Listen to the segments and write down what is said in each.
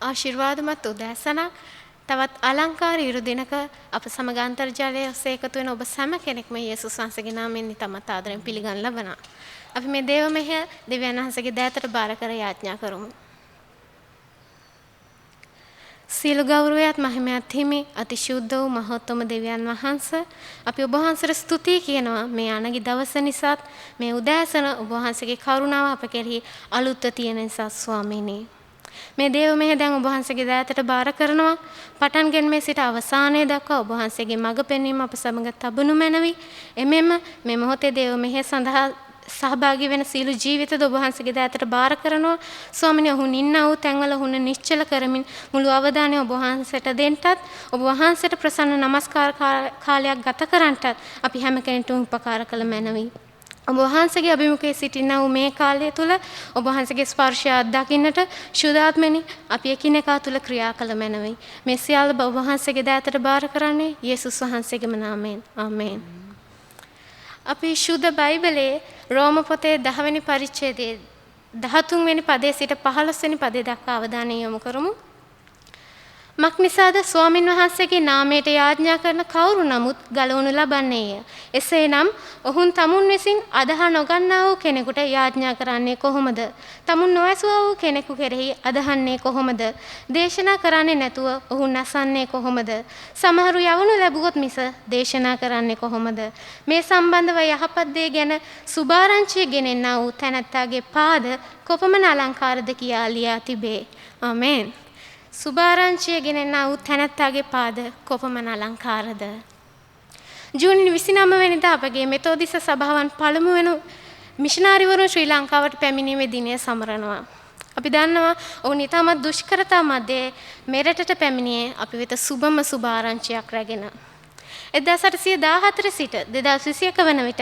ආශිර්වාදමත් උදෑසනක් තවත් අලංකාර ඉරු දිනක අප සමග අන්තර්ජාලයේ ඔස්සේ එකතු වෙන ඔබ සෑම කෙනෙක්ම යේසුස් වහන්සේගේ නාමයෙන් ඉතාමත් ආදරෙන් පිළිගන්න ලබනවා. අපි මේ දේව මෙහෙය දෙවියන් වහන්සේගේ දෑතට බාර කර යාඥා කරමු. සියලු ගෞරවයත් මහිමයත් හිමි අතිශුද්ධ වූ මහෝත්තම දෙවියන් වහන්සේ අපි ඔබ වහන්සේට ස්තුතියි කියනවා මේ අනගි දවස නිසාත් මේ උදෑසන ඔබ වහන්සේගේ කරුණාව අප කෙරෙහි අලුත්ව තියෙන නිසා ස්වාමීනි. මේ දේව මෙහෙය දැන් ඔබ වහන්සේගේ දෑතට බාර කරනවා. පටන්ගෙන මේ සිට අවසානයේ දක්වා ඔබ වහන්සේගේ මඟ පෙන්වීම අප සමග තබනු මැනවි. එමෙම මේ මොහොතේ දේව මෙහෙය සඳහා සහභාගී වෙන සීල ජීවිතද ඔබ වහන්සේගේ දෑතට බාර කරනවා. ස්වාමිනේ ඔහු නින්නා වූ තැන්වල ඔහුන නිශ්චල කරමින් මුළු අවධානය ඔබ වහන්සේට දෙන්නටත් ඔබ වහන්සේට ප්‍රසන්න නමස්කාර කාලයක් ගත කරන්නටත් අපි හැම කෙනෙකුටම උපකාර කළ මැනවි. ඔබ වහන්සේගේ අභිමුඛයේ සිටිනා වූ මේ කාලය තුල ඔබ වහන්සේගේ ස්පර්ශය අත්දකින්නට ශුද්ධාත්මෙනි අපි එකිනෙකා තුල ක්‍රියා කළ මැනවි. මේ සියල්ල ඔබ වහන්සේගේ දෑතට බාර කරන්නේ යේසුස් වහන්සේගේම නාමයෙන්. ආමේන්. අපි ශුද්ධ බයිබලයේ රෝම පොතේ 10 වෙනි පරිච්ඡේදයේ 13 වෙනි පදයේ සිට 15 වෙනි පදයේ දක්වා අවධානය යොමු කරමු. මක්නිසාද ස්වාමින් වහන්සේගේ නාමයට යාඥා කරන කවුරු නමුත් ගලවනු ලබන්නේය. එසේනම් ඔවුන් තමුන් විසින් අදහ නොගන්නා වූ කෙනෙකුට යාඥා කරන්නේ කොහොමද? තමුන් නොඇසුවා වූ කෙනෙකු කෙරෙහි අදහන්නේ කොහොමද? දේශනා කරන්නේ නැතුව ඔවුන් නැසන්නේ කොහොමද? සමහරු යවනු ලැබුවොත් මිස දේශනා කරන්නේ කොහොමද? මේ සම්බන්ධව යහපත් දේ ගැන සුභාරංචිය ගෙනෙන්නා වූ තැනැත්තාගේ පාද කොපමණ අලංකාරද කියා ලියා තිබේ. ආමේන්. සුභාරංචිය ගෙනෙන්නා වූ තැනැත්තාගේ පාද කොපමණ අලංකාරද? ජූනි 29 වෙනිදා අපගේ මෙතෝදිස සභාවන් පළමු වෙන මිෂනාරිවරුන් ශ්‍රී ලංකාවට පැමිණීමේ දිනය සමරනවා. අපි දන්නවා ඔවුන් ඉතාමත් දුෂ්කරතා මැදේ මෙරටට පැමිණියේ අපි වෙත සුබම සුභාරංචියක් රැගෙන. 1814 සිට 2021 වන විට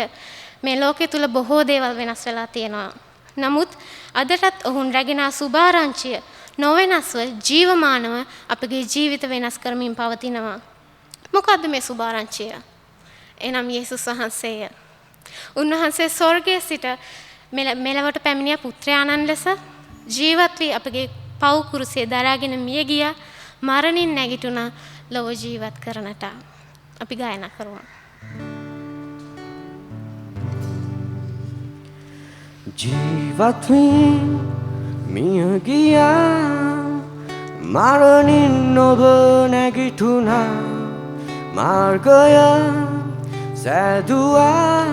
මේ ලෝකයේ තුල බොහෝ දේවල් වෙනස් වෙලා තියෙනවා. නමුත් අදටත් ඔවුන් රැගෙන සුභාරංචිය නොවෙනස්ව ජීවමානව අපගේ ජීවිත වෙනස් කරමින් පවතිනවා. මොකද්ද මේ සුභාරංචිය? එනම් යේසුස් වහන්සේය. උන්වහන්සේ ස්වර්ගයේ සිට මෙලවට පැමිණිය පුත්‍රයාණන් ලෙස ජීවත් වී අපගේ පව් කුරුසිය දරාගෙන මිය ගියා. මරණින් නැගිටුණා ලොව ජීවත් කරනට. අපි ගායනා කරමු. ජීවත් වී මිය ගියා මරණින් ඔබ නැගිටුණා මාර්ගය සැදුවා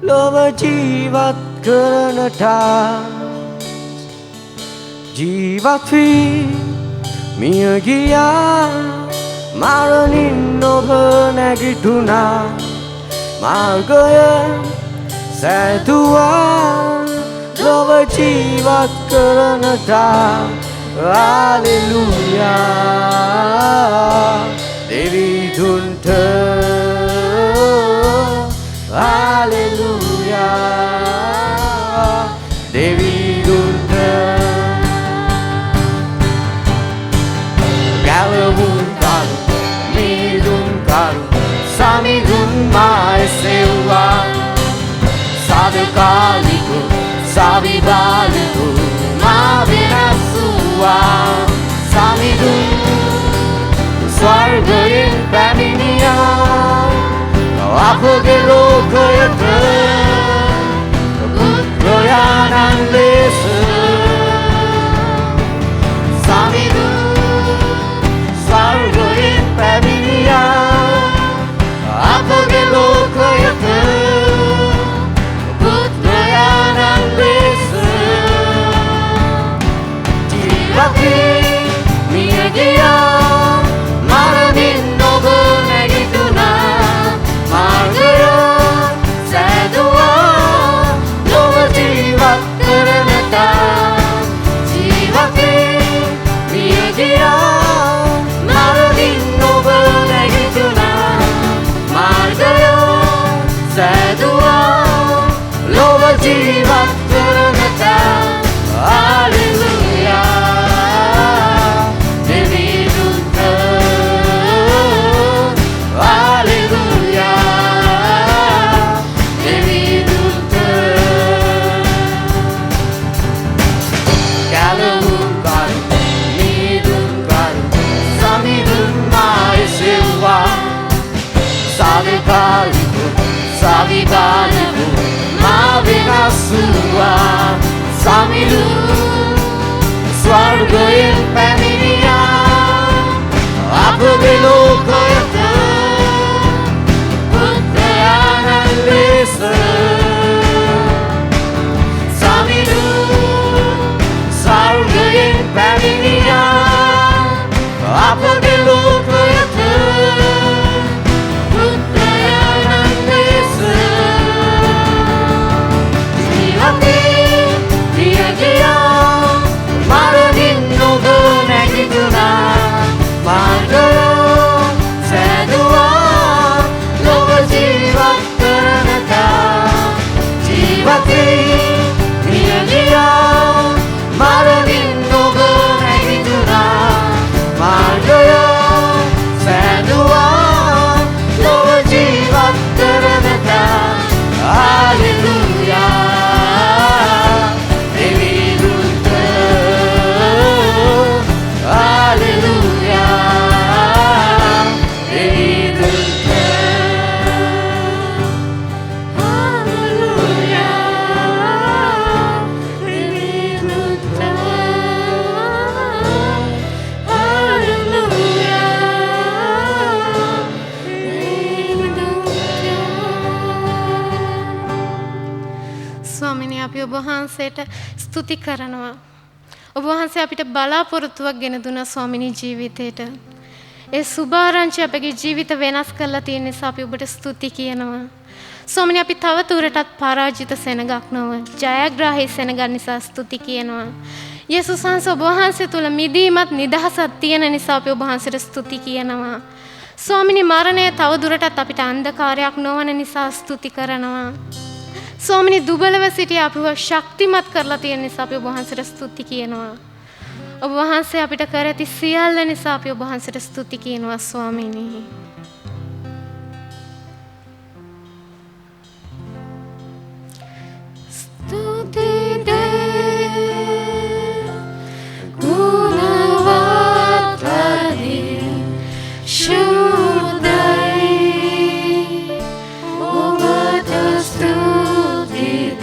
ලොව ජීවත් කරනට ජීවත් වී මිය ගියා මරණින් ඔබ නැගිටුණා මාර්ගය සැදුවා ලොව ජීවත් කරනට හලෙලූයා දෙවිදුන්ට හලෙලූයා දෙවිදුන්ට ගැලවුම් කරු මිදුම් කරු සමිදුම් මායසෙව්වා සාධකාලිකු සවිබාලිකු මා වෙනස්සුවා සමිදුම් ස්වර්ගයෙන් පැමිණියා අපගේ ලෝකයට පුත්‍රයාණන් ලෙස සමිදුම් ස්වර්ගයෙන් පැමිණියා අපගේ ලෝකයට පුත්‍රයාණන් ලෙස ජීවත් වී මිය ගියා මරණින් ඔබ නැගිටුණා මාර්ගය සැදුවා ලොව ජීවත් කරනට ජීවත් වී මිය ගියා මරණින් ඔබ නැගිටුණා මාර්ගය සැදුවා ලොව ජීවත් කරනට හලෙලූයා දෙවිදුන්ට හලෙලූයා දෙවිදුන්ට ගැලවුම් කරු ජීවතේ මිය ගියා මරණින් ඔබ නැගිටුණා මාර්ගය සෑදුවා ලොව ජීවත් කරනතා ජීවතේ මිය ගියා මරණින් ඔබ නැගිටුණා මාර්ගය සෑදුවා ලොව ජීවත් කරනතා Hallelujah දෙවිදුත Hallelujah දෙවිදුත ස්වාමිනේ අපි ඔබ වහන්සේට ස්තුති කරනවා. ඔබ වහන්සේ අපිට බලාපොරොත්තුවක් ගෙන දුන්නා ස්වාමිනේ ජීවිතේට. ඒ සුභාරංචි අපගේ ජීවිත වෙනස් කරලා තියෙන නිසා අපි ඔබට ස්තුති කියනවා. ස්වාමිනේ අපි තව දුරටත් පරාජිත සෙනගක් නොව ජයග්‍රාහී සෙනගක් නිසා ස්තුති කියනවා. යේසුස් වහන්සේ ඔබ වහන්සේ තුල මිදීමත් නිදහසක් තියෙන නිසා අපි ඔබ වහන්සේට ස්තුති කියනවා. ස්වාමිනේ මරණය තව දුරටත් අපිට අන්ධකාරයක් නොවන නිසා ස්තුති කරනවා. ස්වාමිනේ දුබලව සිටිය අපිව ශක්තිමත් කරලා තියෙන නිසා අපි ඔබ වහන්සේට ස්තුති කියනවා. ඔබ වහන්සේ අපිට කර ඇති සියල්ල නිසා අපි ඔබ වහන්සේට ස්තුති කියනවා ස්වාමිනේ. ස්තුති දේ ගුණවත් හරි සුදයි ඔබට ස්තුති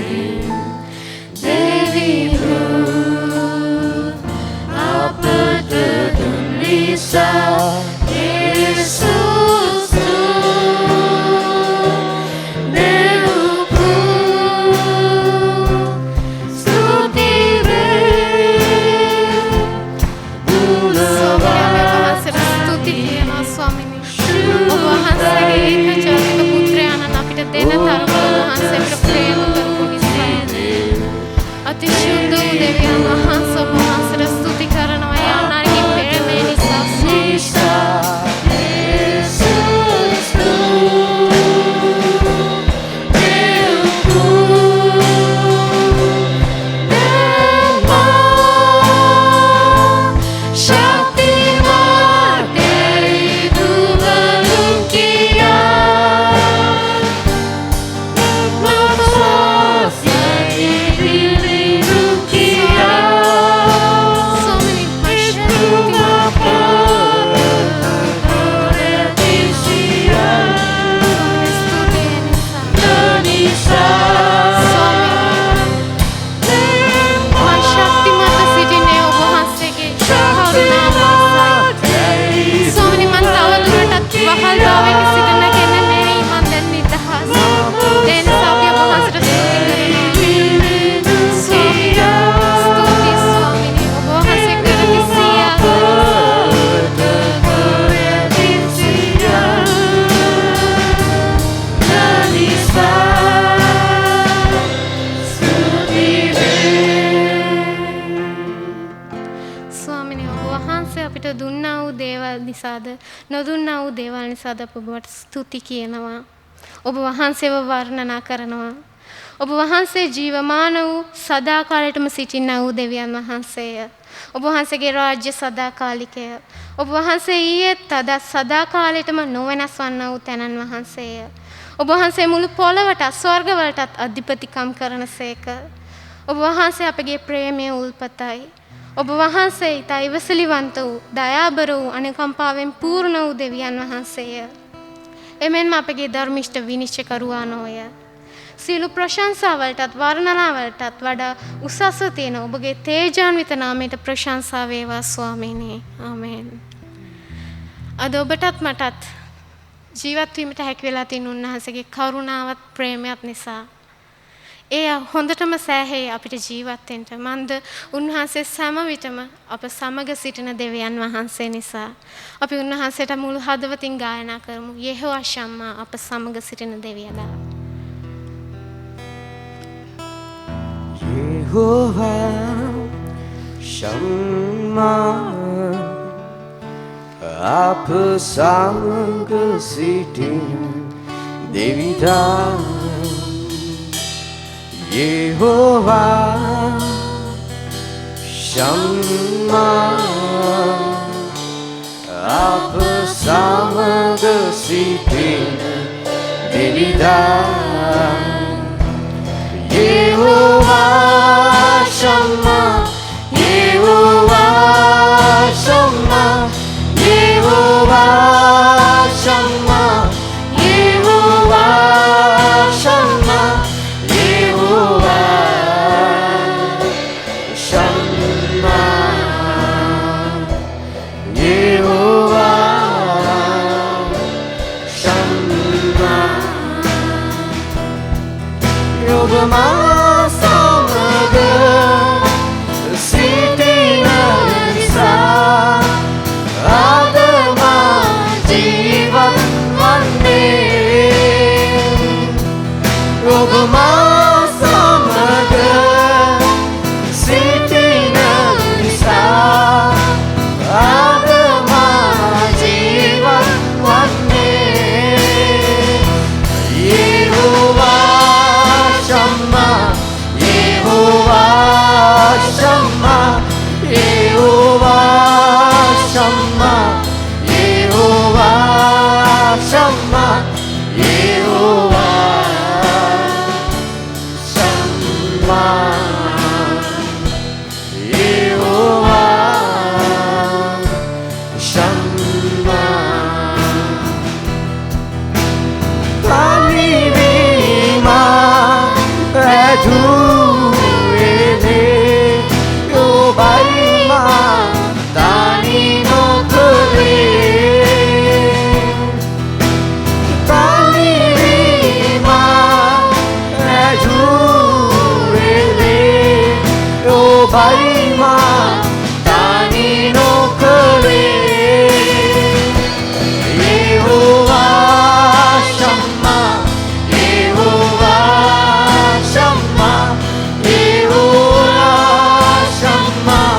නිසාද නොදුන්නා වූ දේවල් නිසාද අප ඔබට ස්තුති කියනවා. ඔබ වහන්සේව වර්ණනා කරනවා. ඔබ වහන්සේ ජීවමාන වූ සදාකාලයටම සිටින්නා වූ දෙවියන් වහන්සේය. ඔබ වහන්සේගේ රාජ්‍ය සදාකාලිකය. ඔබ වහන්සේ ඊයේත් අද සදාකාලයටම නොවෙනස් වන්නා වූ තැනන් වහන්සේය. ඔබ වහන්සේ මුළු පොළවටත් ස්වර්ගවලටත් අධිපතිකම් කරනසේක. ඔබ වහන්සේ අපගේ ප්‍රේමයේ උල්පතයි. ඔබ වහන්සේ ඊට ඉවසිලිවන්ත වූ දයාබර වූ අනුකම්පාවෙන් පූර්ණ වූ දෙවියන් වහන්සේය. එමෙන්ම අපගේ ධර්මිෂ්ඨ විනිශ්චයකරුවා නොය. සියලු ප්‍රශංසාවලටත් වර්ණනාවලටත් වඩා උසස්ව තියෙන ඔබගේ තේජාන්විත නාමයට ප්‍රශංසා වේවා ස්වාමීනි. ආමේන්. අද ඔබටත් මටත් ජීවත් වීමට හැකි වෙලා තියෙන උන්වහන්සේගේ කරුණාවත් ප්‍රේමයත් නිසා ඒ හොඳටම සෑහේ අපිට ජීවත් වෙන්න. මන්ද උන්වහන්සේ සෑම විටම අප සමග සිටින දෙවියන් වහන්සේ නිසා අපි උන්වහන්සේට මුළු හදවතින් ගායනා කරමු. යෙහෝවා ශම්මා අප සමග සිටින දෙවියලා. Yehova Shammah Apa sangka sitin Devida Yehova Shammah Apa sangka sitin Devida Yehova Shammah Yehova Shammah Yehova Shammah Yehova Shammah Yehova Shammah Yehova Shammah Yehova Samaga Siti Nisa Adama Jivat Vande Yehova Samaga Siti Nisa Adama Jivat Vande Yehova Shammah Yehova Shammah Yehova Shammah Yehova Shammah Yehova Shammah Yehova Shammah Kami bima Aduele yo baima tani no kule Kami bima aduele yo baima tani no kule Yehova Shammah Yehova Shammah Yehova Shammah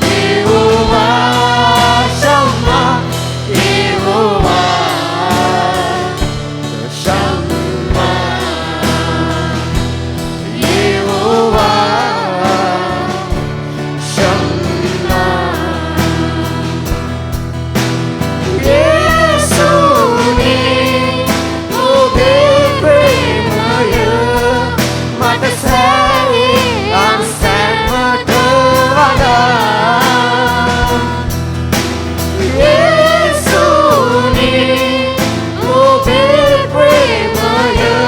Yehova Shammah Yehova Shammah Yehova Shammah Yesuni Obe premaya Mata saya Ansan Matawada Yesuni Obe premaya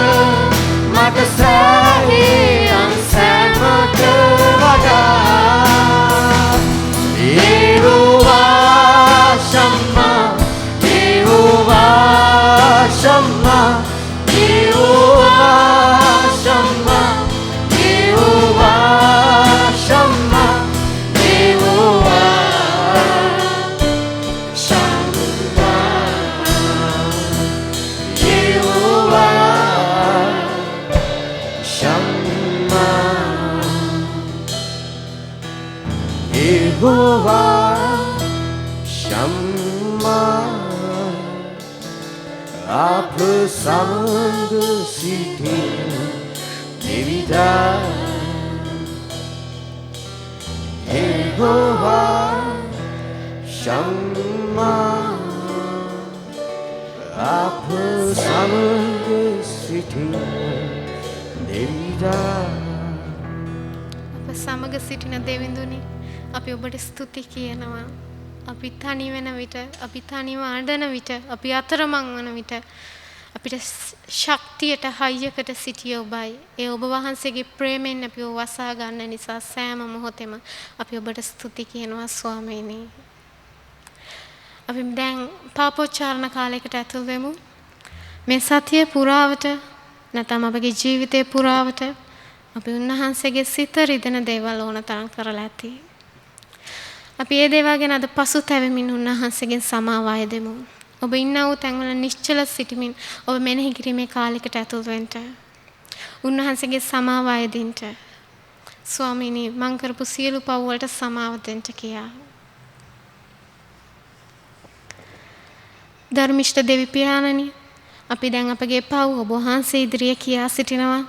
Mata saya Ansan Matawada Yehova Shammah Yehova Shammah Yehova Shammah Yehova Shammah Yehova Shammah Yehova Shammah Yehova Shammah Apa sangga sitin Devida Yehova Shammah Apa sangga sitin Devida අප සමග සිටින දෙවිඳුනි අපි ඔබට ස්තුති කියනවා. අපි තනි වෙන විට, අපි තනිව අඬන විට, අපි අතරමං වන විට අපිට ශක්තියට හයියකට සිටිය ඔබයි. ඒ ඔබ වහන්සේගේ ප්‍රේමයෙන් අපිව වසා ගන්න නිසා සෑම මොහොතෙම අපි ඔබට ස්තුති කියනවා ස්වාමීනි. අපි දැන් පාපෝච්චාරණ කාලයකට ඇතුල් වෙමු. මේ සතිය පුරාවට නැත්නම් අපගේ ජීවිතේ පුරාවට අපි උන්වහන්සේගේ සිත රිදෙන දේවල් ඕන තරම් කරලා ඇති. අපි ඒ දේවල් ගැන අද පසුතැවෙමින් උන්වහන්සේගෙන් සමාව අයදෙමු. ඔබ ඉන්න වූ තැන්වල නිශ්චල සිටමින් ඔබ මෙනෙහි කිරීමේ කාලයකට ඇතුල් වෙන්න. උන්වහන්සේගේ සමාව අයදින්ට. ස්වාමීනි මං කරපු සියලු පව් වලට සමාව දෙන්න කියා. ධර්මිෂ්ඨ දෙවි පියාණනි අපි දැන් අපගේ පව් ඔබ වහන්සේ ඉදිරියේ කියා සිටිනවා.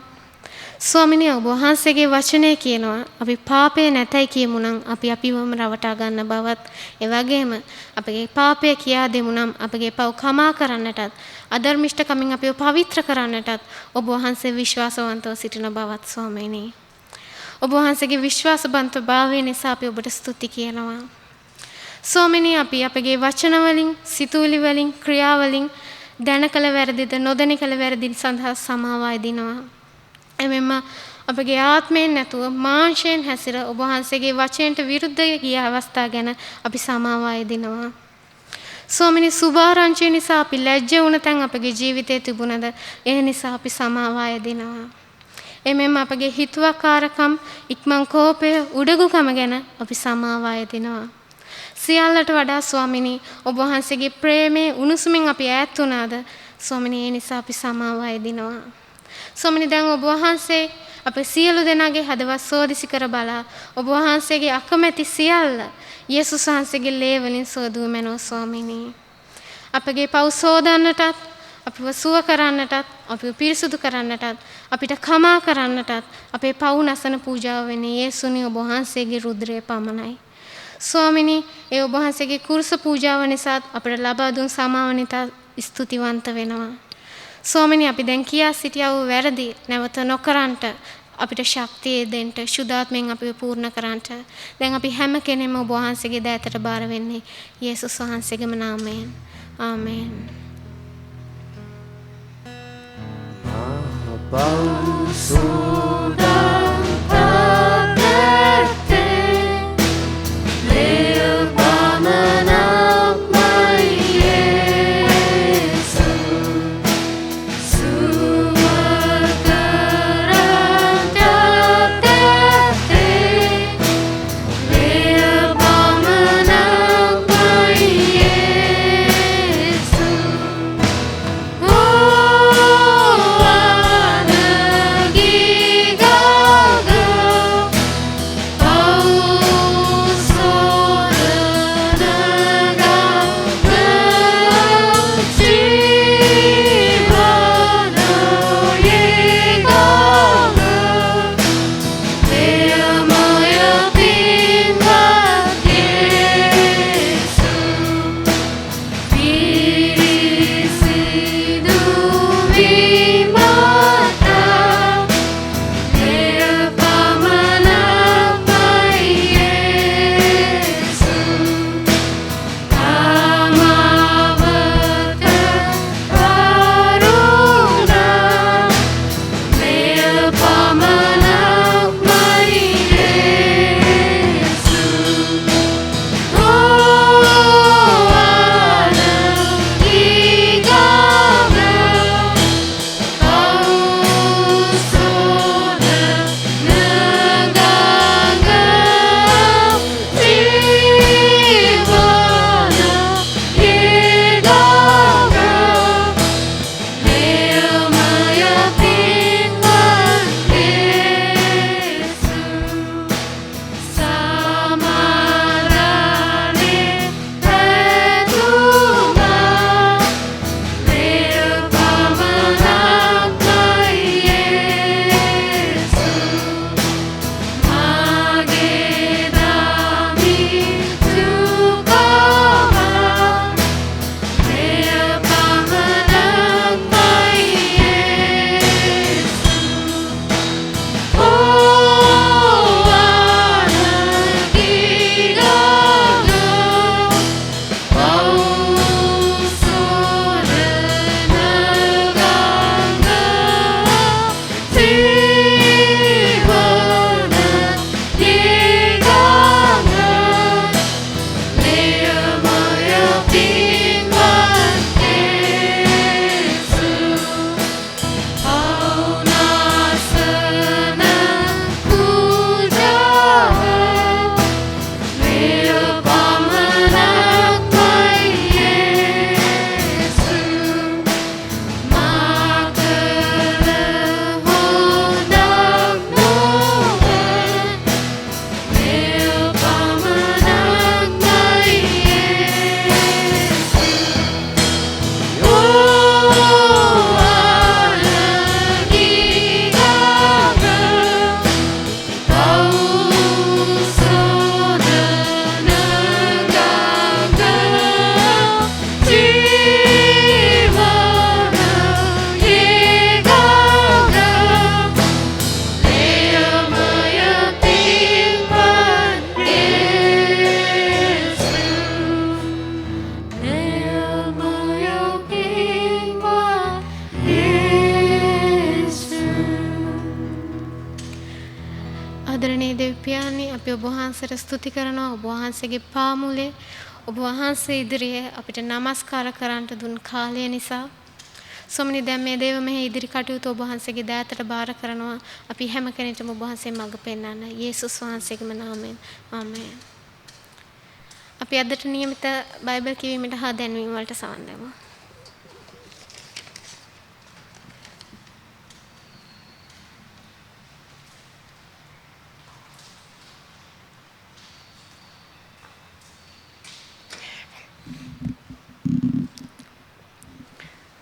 ස්වාමිනේ ඔබ වහන්සේගේ වචනය කියනවා අපි පාපේ නැතයි කියමු නම් අපි අපිවම රවටා ගන්න බවත් ඒ වගේම අපගේ පාපය කියා දෙමු නම් අපගේ පව් කමා කරන්නටත් අධර්මිෂ්ඨකමින් අපිව පවිත්‍ර කරන්නටත් ඔබ වහන්සේ විශ්වාසවන්තව සිටින බවත් ස්වාමීනි. ඔබ වහන්සේගේ විශ්වාසවන්තභාවය නිසා අපි ඔබට ස්තුති කියනවා. ස්වාමීනි අපි අපගේ වචන වලින් සිතුවිලි වලින් ක්‍රියා වලින් දැන කළ වැරදිද නොදැන කළ වැරදි සඳහා සමාව අයදිනවා. එමෙන්න අපගේ ආත්මයෙන් නැතුව මාංශයෙන් හැසිර ඔබ වහන්සේගේ වචනට විරුද්ධ ගිය අවස්ථා ගැන අපි සමාව අයදිනවා. ස්වාමීනි සුභාරංචිය නිසා අපි ලැජ්ජ වුණ තැන් අපගේ ජීවිතයේ තිබුණද ඒ නිසා අපි සමාව අයදිනවා. එමෙන්න අපගේ හිතුවක්කාරකම් ඉක්මන් කෝපය උඩඟුකම ගැන අපි සමාව අයදිනවා. සියල්ලට වඩා ස්වාමීනි ඔබ වහන්සේගේ ප්‍රේමයේ උණුසුමින් අපි ඈත් වුණාද ස්වාමීනි ඒ නිසා අපි සමාව අයදිනවා. ස්වාමීනි දැන් ඔබ වහන්සේ අපේ සියලු දෙනාගේ හදවත් සෝදිසි කර බලා ඔබ වහන්සේගේ අකමැති සියල්ල යේසුස් වහන්සේගේ ලේ වලින් සෝදුව මැනෝ ස්වාමීනි. අපගේ පව් සෝදන්නටත් අපිව සුව කරන්නටත් අපිව පිරිසුදු කරන්නටත් අපිට කමා කරන්නටත් අපේ පව් නැසන පූජාව වෙන්නේ යේසුනි ඔබ වහන්සේගේ රුධිරය පමණයි. ස්වාමීනි ඒ ඔබ වහන්සේගේ කුරුස පූජාව නිසා අපිට ලබා දුන් සමාව නිසා ස්තුතිවන්ත වෙනවා. ස්වාමීනි අපි දැන් කියා සිටියා වූ වැරදි නැවත නොකරන්ට අපිට ශක්තිය දෙන්න සුදාත්මෙන් අපිව පූර්ණ කරන්නට දැන් අපි හැම කෙනෙම ඔබ වහන්සේගේ දෑතට බාර වෙන්නේ යේසුස් වහන්සේගේම නාමයෙන් ආමේන්. Oh, ආදරණීය දෙවියනි අපි ඔබ වහන්සේට ස්තුති කරනවා ඔබ වහන්සේගේ පාමුලේ ඔබ වහන්සේ ඉදිරියේ අපිට নমස්කාර කරන්නට දුන් කාලය නිසා ස්වාමිනේ දැන් මේ දේව මෙහි ඉදිරි කටයුතු ඔබ වහන්සේගේ දෑතට බාර කරනවා අපි හැම කෙනෙක්ටම ඔබ වහන්සේ මඟ පෙන්වන්න යේසුස් වහන්සේගේම නාමයෙන් ආමේන් අපි අදට නියමිත බයිබල් කියවීමට හා දැන්වීම වලට සවන් දෙමු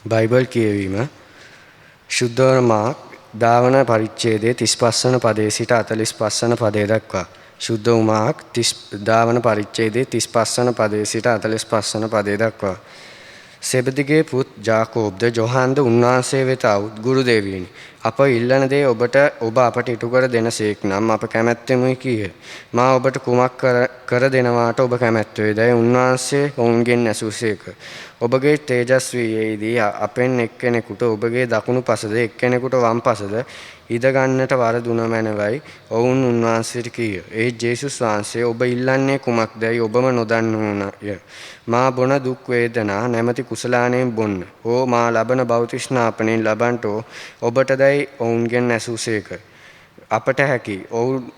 බයිබල් කියවීම ශුද්ධ මාක් දාවන පරිච්ඡේදයේ 35 වන පදයේ සිට 45 වන පදය දක්වා ශුද්ධ මාක් දාවන පරිච්ඡේදයේ 35 වන පදයේ සිට 45 වන පදය දක්වා සෙබදිගේ පුත් ජාකෝබ්ද ජොහන්ද උන්වහන්සේ වෙත આવුත් ගුරු දෙවියනි අප ඉල්ලන දේ ඔබ අපට ඉටු කර දෙනසේක් නම් අප කැමැත්තෙමුයි කීය මා ඔබට කුමක් කර දෙනවාට ඔබ කැමැත් වේදයි උන්වහන්සේ ඔවුන්ගෙන් ඇසූසේක ඔබගේ තේජස්වියේදී අපෙන් එක්කෙනෙකුට ඔබගේ දකුණු පසද එක්කෙනෙකුට වම් පසද ඉද ගන්නට වර දුන මැනවයි ඔවුන් උන්වහන්සේට කීය ඒ ජේසුස් වහන්සේ ඔබ ඉල්ලන්නේ කුමක්දයි ඔබම නොදන්නුණය මා බොන දුක් වේදනා නැමැති කුසලාණයෙන් බොන්න ඕ මා ලබන බෞතිස්නාපණයෙන් ලබන්ටෝ ඔබටදයි ඔවුන්ගෙන් ඇසූසේක අපට හැකි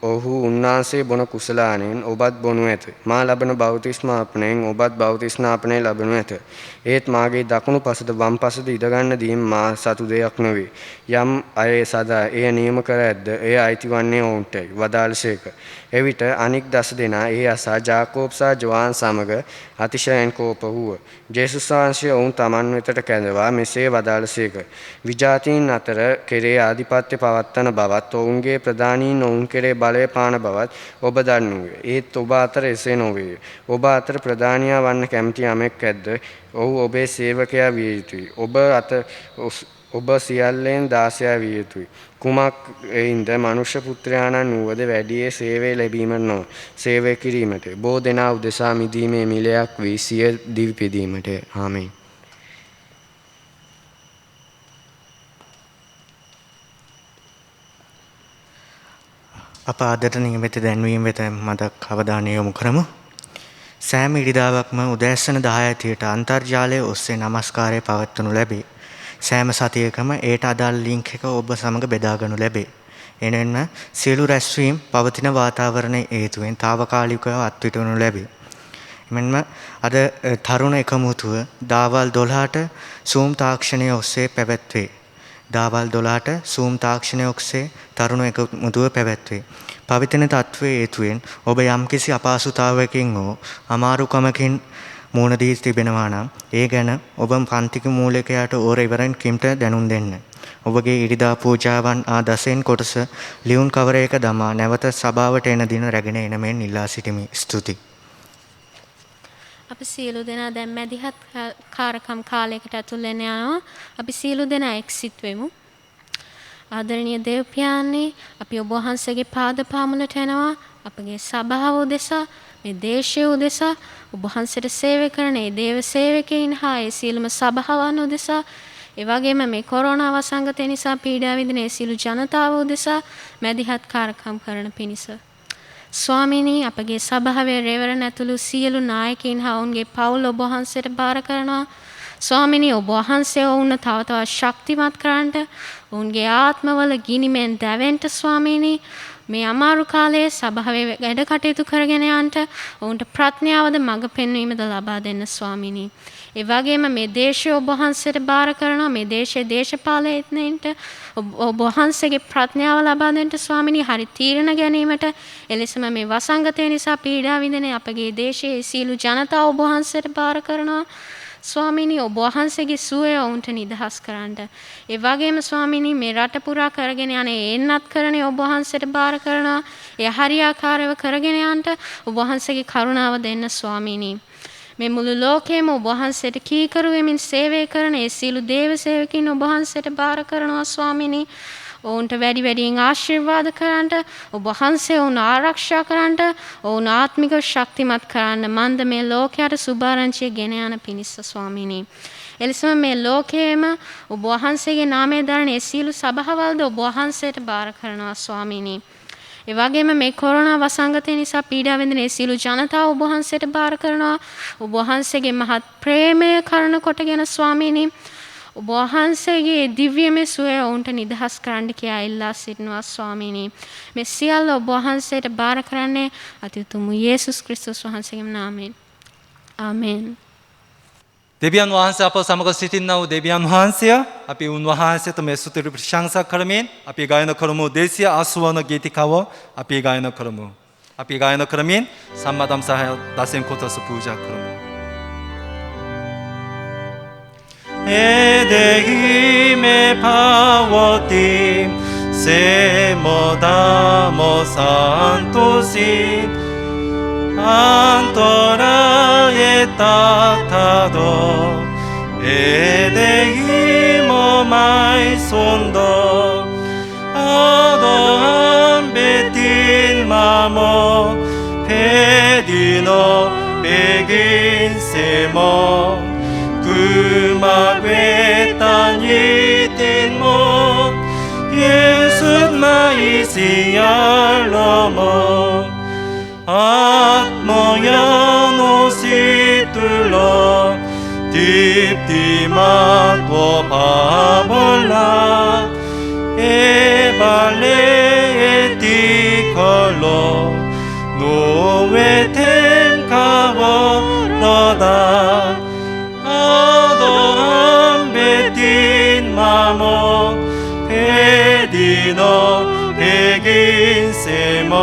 ඔහු උන්වහන්සේ බොන කුසලාණයෙන් ඔබත් බොනු ඇත මා ලබන බෞතිස්මාපණයෙන් ඔබත් බෞතිස්නාපණය ලබනු ඇත ඒත් මාගේ දකුණු පසද වම් පසද ඉද ගන්න දීම මා සතු දෙයක් නොවේ යම් අය සදා එය නියම කර ඇද්ද එය අයිතිවන්නේ ඔවුන්ටයි වදාළසේක එවිට අනික් දස දෙනා ඒ අසා ජාකෝබ් සහ ජෝහන් සමග අතිශයින් කෝප වූ ජේසුස් වහන්සේ ඔවුන් තමන් වෙතට කැඳවා මෙසේ වදාළසේක විජාතීන් අතර කෙරේ ආධිපත්‍ය පවත්වන බවත් ඔවුන්ගේ ප්‍රධානීන් ඔවුන් කෙරේ බලය පාන බවත් ඔබ දන්නුවේ ඒත් ඔබ අතර එසේ නොවේ ඔබ අතර ප්‍රධානියා වන්න කැමති යමෙක් ඇද්ද ඔහු ඔබේ සේවකයා විය යුතුයි ඔබ සියල්ලෙන් 16 විය යුතුයි කුමක් එයින්ද මනුෂ්‍ය පුත්‍රයාණන් වූවද වැඩියේ සේවය ලැබීමට නොව සේවය කිරීමට බෝ දෙනා උදෙසා මිදීමේ මිලයක් වී සිය දිවි පිදීමට ආමේන් අප අදට නියමිත දැන්වීම වෙත මදක් අවධානය යොමු කරමු. සෑම ඉරිදාවක්ම උදෑසන 10:30ට අන්තර්ජාලය ඔස්සේ নমස්කාරය පවත්වනු ලැබේ. සෑම සතියකම ඒට අදාළ ලින්ක් එක ඔබ සමග බෙදා ගනු ලැබේ. එනෙන්න සියලු රැස්වීම් පවතින වාතාවරණයේ හේතුවෙන් తాවකාලිකව අත්විඳිනු ලැබේ. එමෙන්ම අද තරුණ එකමුතුව දාවල් 12ට Zoom තාක්ෂණය ඔස්සේ පැවැත්වේ. දාවල් 12ට Zoom තාක්ෂණය ඔස්සේ තරුණ එකමුතුව පැවැත්වේ. පවතින තත්ත්වයේ හේතුවෙන් ඔබ යම්කිසි අපහසුතාවයකින් හෝ අමාරුකමකින් මුහුණ දී තිබෙනවා නම් ඒ ගැන ඔබ පන්තික මූලිකයාට ඕර ඉවරෙන් කිම්ට දැනුම් දෙන්න. ඔබගේ ඉරිදා පූජාවන් ආ දසෙන් කොටස ලියුම් කවරයක දමා නැවත සභාවට එන දින රැගෙන එන මෙන් ඉල්ලා සිටිමි. ස්තුතියි. අපි සියලු දෙනා දැන් මැදිහත් කාර්යක්‍රම කාලයකට ඇතුල් වෙන යනවා. අපි සියලු දෙනා එක්සිට් වෙමු. ආදරණීය දේවපියාණනි අපි ඔබ වහන්සේගේ පාද පාමුලට එනවා. අපගේ සභාව උදෙසා මේ දේශය උදෙසා ඔබ වහන්සේට සේවය කරන ඒ දේව සේවකයන් හා ඒ සියලුම සභාවන් උදෙසා ඒ වගේම මේ කොරෝනා වසංගතය නිසා පීඩා විඳින ඒ සියලු ජනතාව උදෙසා මැදිහත් කාර්යක්‍රම කරන පිණිස ස්වාමීනි අපගේ සභාවේ රෙවරන් ඇතුළු සියලු නායකයින් හා ඔවුන්ගේ පවුල් ඔබ වහන්සේට බාර කරනවා ස්වාමීනි ඔබ වහන්සේ ඔවුන් තව තවත් ශක්තිමත් කරන්නට ඔවුන්ගේ ආත්මවල ගිනිමෙන් දැවෙන්න ස්වාමීනි මේ අමාරු කාලයේ සභාවේ වැඩ කටයුතු කරගෙන යන්නට ඔවුන්ට ප්‍රඥාවද මඟ පෙන්වීමද ලබා දෙන්න ස්වාමීනි. ඒ වගේම මේ දේශය ඔබ වහන්සේට බාර කරනවා මේ දේශයේ දේශපාලනයන්ට ඔබ වහන්සේගේ ප්‍රඥාව ලබා දෙන්න ස්වාමීනි හරි තීරණ ගැනීමට එලෙසම මේ වසංගතය නිසා පීඩා විඳින අපගේ දේශයේ සියලු ජනතාව ඔබ වහන්සේට බාර කරනවා ස්වාමීනි ඔබ වහන්සේගේ සුවය ඔවුන්ට නිදහස් කරන්න. ඒ වගේම ස්වාමීනි මේ රට පුරා කරගෙන යන එන්නත් කරන්නේ ඔබ වහන්සේට බාර කරනවා. ඒ හරියාකාරව කරගෙන යන්න ඔබ වහන්සේගේ කරුණාව දෙන්න ස්වාමීනි. මේ මුළු ලෝකෙම ඔබ වහන්සේට කීකරු වෙමින් සේවය කරන ඒ සියලු දේව සේවකින් ඔබ වහන්සේට බාර කරනවා ස්වාමීනි. ඔවුන්ට වැඩි වැඩියෙන් ආශිර්වාද කරන්නට ඔබ වහන්සේ ඔවුන් ආරක්ෂා කරන්නට ඔවුන් ආත්මික ශක්තිමත් කරන්න මන්ද මේ ලෝකයට සුභාරංචිය ගෙන යන පිණිස ස්වාමීනි. එලෙසම මේ ලෝකයේම ඔබ වහන්සේගේ නාමය දරන ඒ සියලු සභාවල්ද ඔබ වහන්සේට බාර කරනවා ස්වාමීනි. ඒ වගේම මේ කොරෝනා වසංගතය නිසා පීඩා විඳින ඒ සියලු ජනතාව ඔබ වහන්සේට බාර කරනවා. ඔබ වහන්සේගේ මහත් ප්‍රේමය කරන කොටගෙන ස්වාමීනි ඔබ වහන්සේගේ දිව්‍යමය සුවය ඔවුන්ට නිදහස් කරන්න කියා ඉල්ලා සිටිනවා ස්වාමීනි. මේ සියල්ල ඔබ වහන්සේට බාර කරන්නේ අති උතුම් යේසුස් ක්‍රිස්තුස් වහන්සේගේ නාමයෙන්. ආමෙන්. දෙවියන් වහන්සේ අප සමග සිටින්නා වූ දෙවියන් වහන්සේ අපි උන්වහන්සේට මේ ස්තුති ප්‍රශංසා කරමින් අපි ගායන කරමු. 280 ගීතිකාව අපි ගායන කරමු. අපි ගායන කරමින් සම්මාදම් සහ දසෙන් කොටස පූජා කරමු. 에데히 매 파워팀 세모다모 산토시 안토라에 따타도 에데히 모마이 손도 아도한 베틴 마모 페디노 베긴 세모 그마괴딴이틴모 예수마이시알로모 아모야노시툴로 딥디마토 바볼라 에발레에티컬로 노웨템카보로다 아도한 베틴 마모 페디노 베긴 세모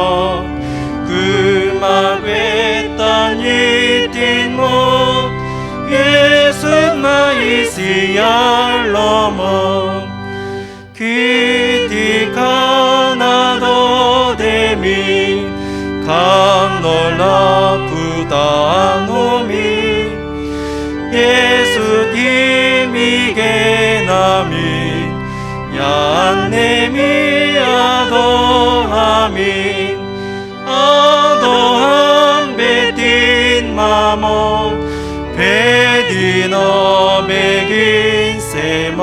그마괴딴이틴모 예수마이시알로모 키티카나도 데미 감놀라 부다노미 예수님이게 나미 얀네미 아도하미 아도한 베틴 마모 베디노 베긴 세모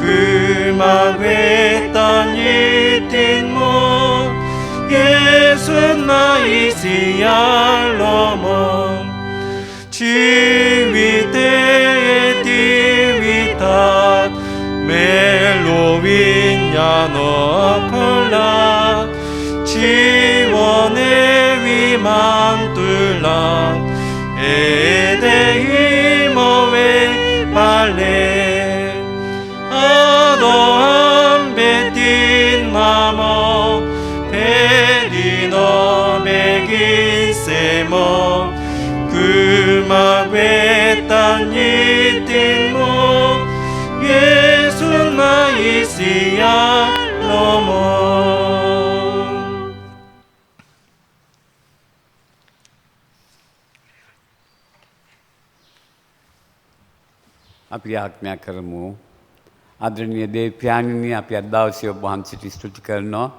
그마괴딴이틴모 예수나이시알로모 지위대에 디위탓 멜로윈야노 콜라 지원의 위만둘라 에데이모웨 발레 아도한 베틴 마모 페리노 베긴 세모 그마괴딴이틴모 예수나이시알로모 අපි ආඥා කරමු. ආදරණීය දේව්‍යාණිනි අපි අද දවසේ ඔබ වහන්සේට ස්තුති කරනවා.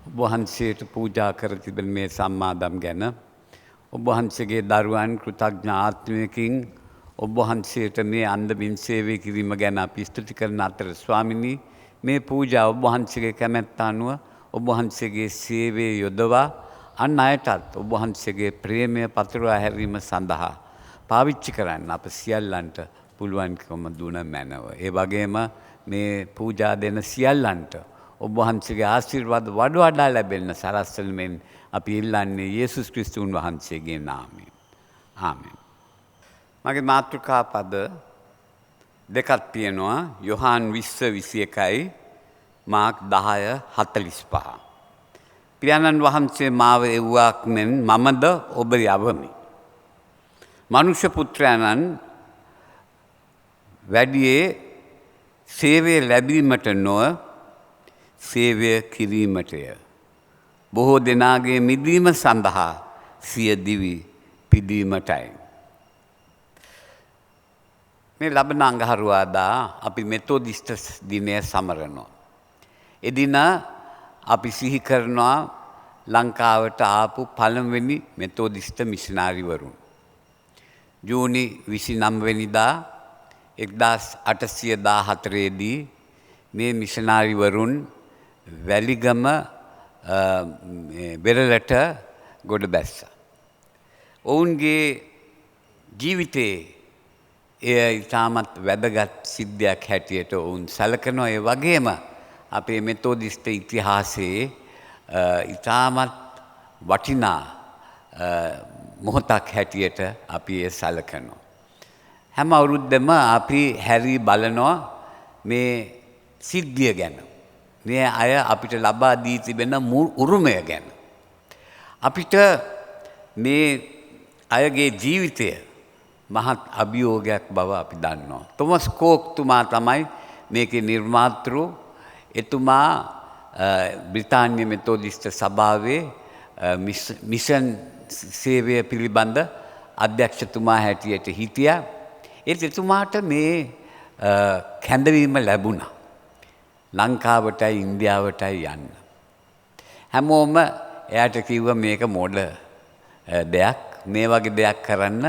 ඔබ වහන්සේට පූජා කර තිබෙන මේ සම්මාදම් ගැන ඔබ වහන්සේගේ දරුවන් කෘතඥ ආත්මයකින් ඔබ වහන්සේට මේ අන්දමින් සේවය කිරීම ගැන අපි ස්තුති කරන අතර ස්වාමිනී මේ පූජා ඔබ වහන්සේගේ කැමැත්ත අනුව ඔබ වහන්සේගේ සේවයේ යොදවා අන් අයටත් ඔබ වහන්සේගේ ප්‍රේමය පතුරවා හැරීම සඳහා පාවිච්චි කරන්න අප සියල්ලන්ට පුළුවන්කම දුන මැනව. ඒ වගේම මේ පූජා දෙන සියල්ලන්ට ඔබ වහන්සේගේ ආශිර්වාද වඩා ලැබෙන්න සලස්වමින් අපි ඉල්ලන්නේ යේසුස් ක්‍රිස්තුන් වහන්සේගේ නාමයෙන්. ආමෙන්. මගේ මාතෘකා පද දෙකක් තියෙනවා. යොහාන් 20:21යි මාක් 10:45. පියාණන් වහන්සේ මාව එව්වාක් මෙන් මමද ඔබ යවමි. මනුෂ්‍ය පුත්‍රයන්න් වැඩියේ සේවය ලැබීමට නොව සේවය කිරීමටය. බොහෝ දෙනාගේ මිදීම සඳහා සිය දිවි පිදීමටයි. මේ ලබන අඟහරුවාදා අපි මෙතෝදිස්ට දිනය සමරනවා. එදින අපි සිහි කරනවා ලංකාවට ආපු පළමුවෙනි මෙතෝදිස්ට මිෂනාරිවරුන්. ජූනි 29 වෙනිදා 1814 දී මේ මිෂනාරිවරුන් වැලිගම වෙරළට ගොඩ බැස්සා. ඔවුන්ගේ ජීවිතයේ එය ඉතාමත් වැදගත් සිද්ධියක් හැටියට ඔවුන් සැලකනවා. ඒ වගේම අපේ මෙතෝදිස්ත ඉතිහාසයේ ඉතාමත් වටිනා මොහොතක් හැටියට අපි එය සැලකනවා. හැම අවුරුද්දම අපි හැරී බලනවා මේ සිද්ධිය ගැන. මේ අය අපිට ලබා දී තිබෙන උරුමය ගැන. අපිට මේ අයගේ ජීවිතය මහත් අභියෝගයක් බව අපි දන්නවා. තොමස් කෝක්තුමා තමයි මේකේ නිර්මාතෘ. එතුමා බ්‍රිතාන්‍ය මෙතෝදිස්ත සභාවේ මිෂන් සේවය පිළිබඳ අධ්‍යක්ෂතුමා හැටියට හිටියා. ඒත් එතුමාට මේ කැඳවීම ලැබුණා. ලංකාවටයි ඉන්දියාවටයි යන්න. හැමෝම එයාට කිව්ව මේක මොඩ දෙයක්, මේ වගේ දෙයක් කරන්න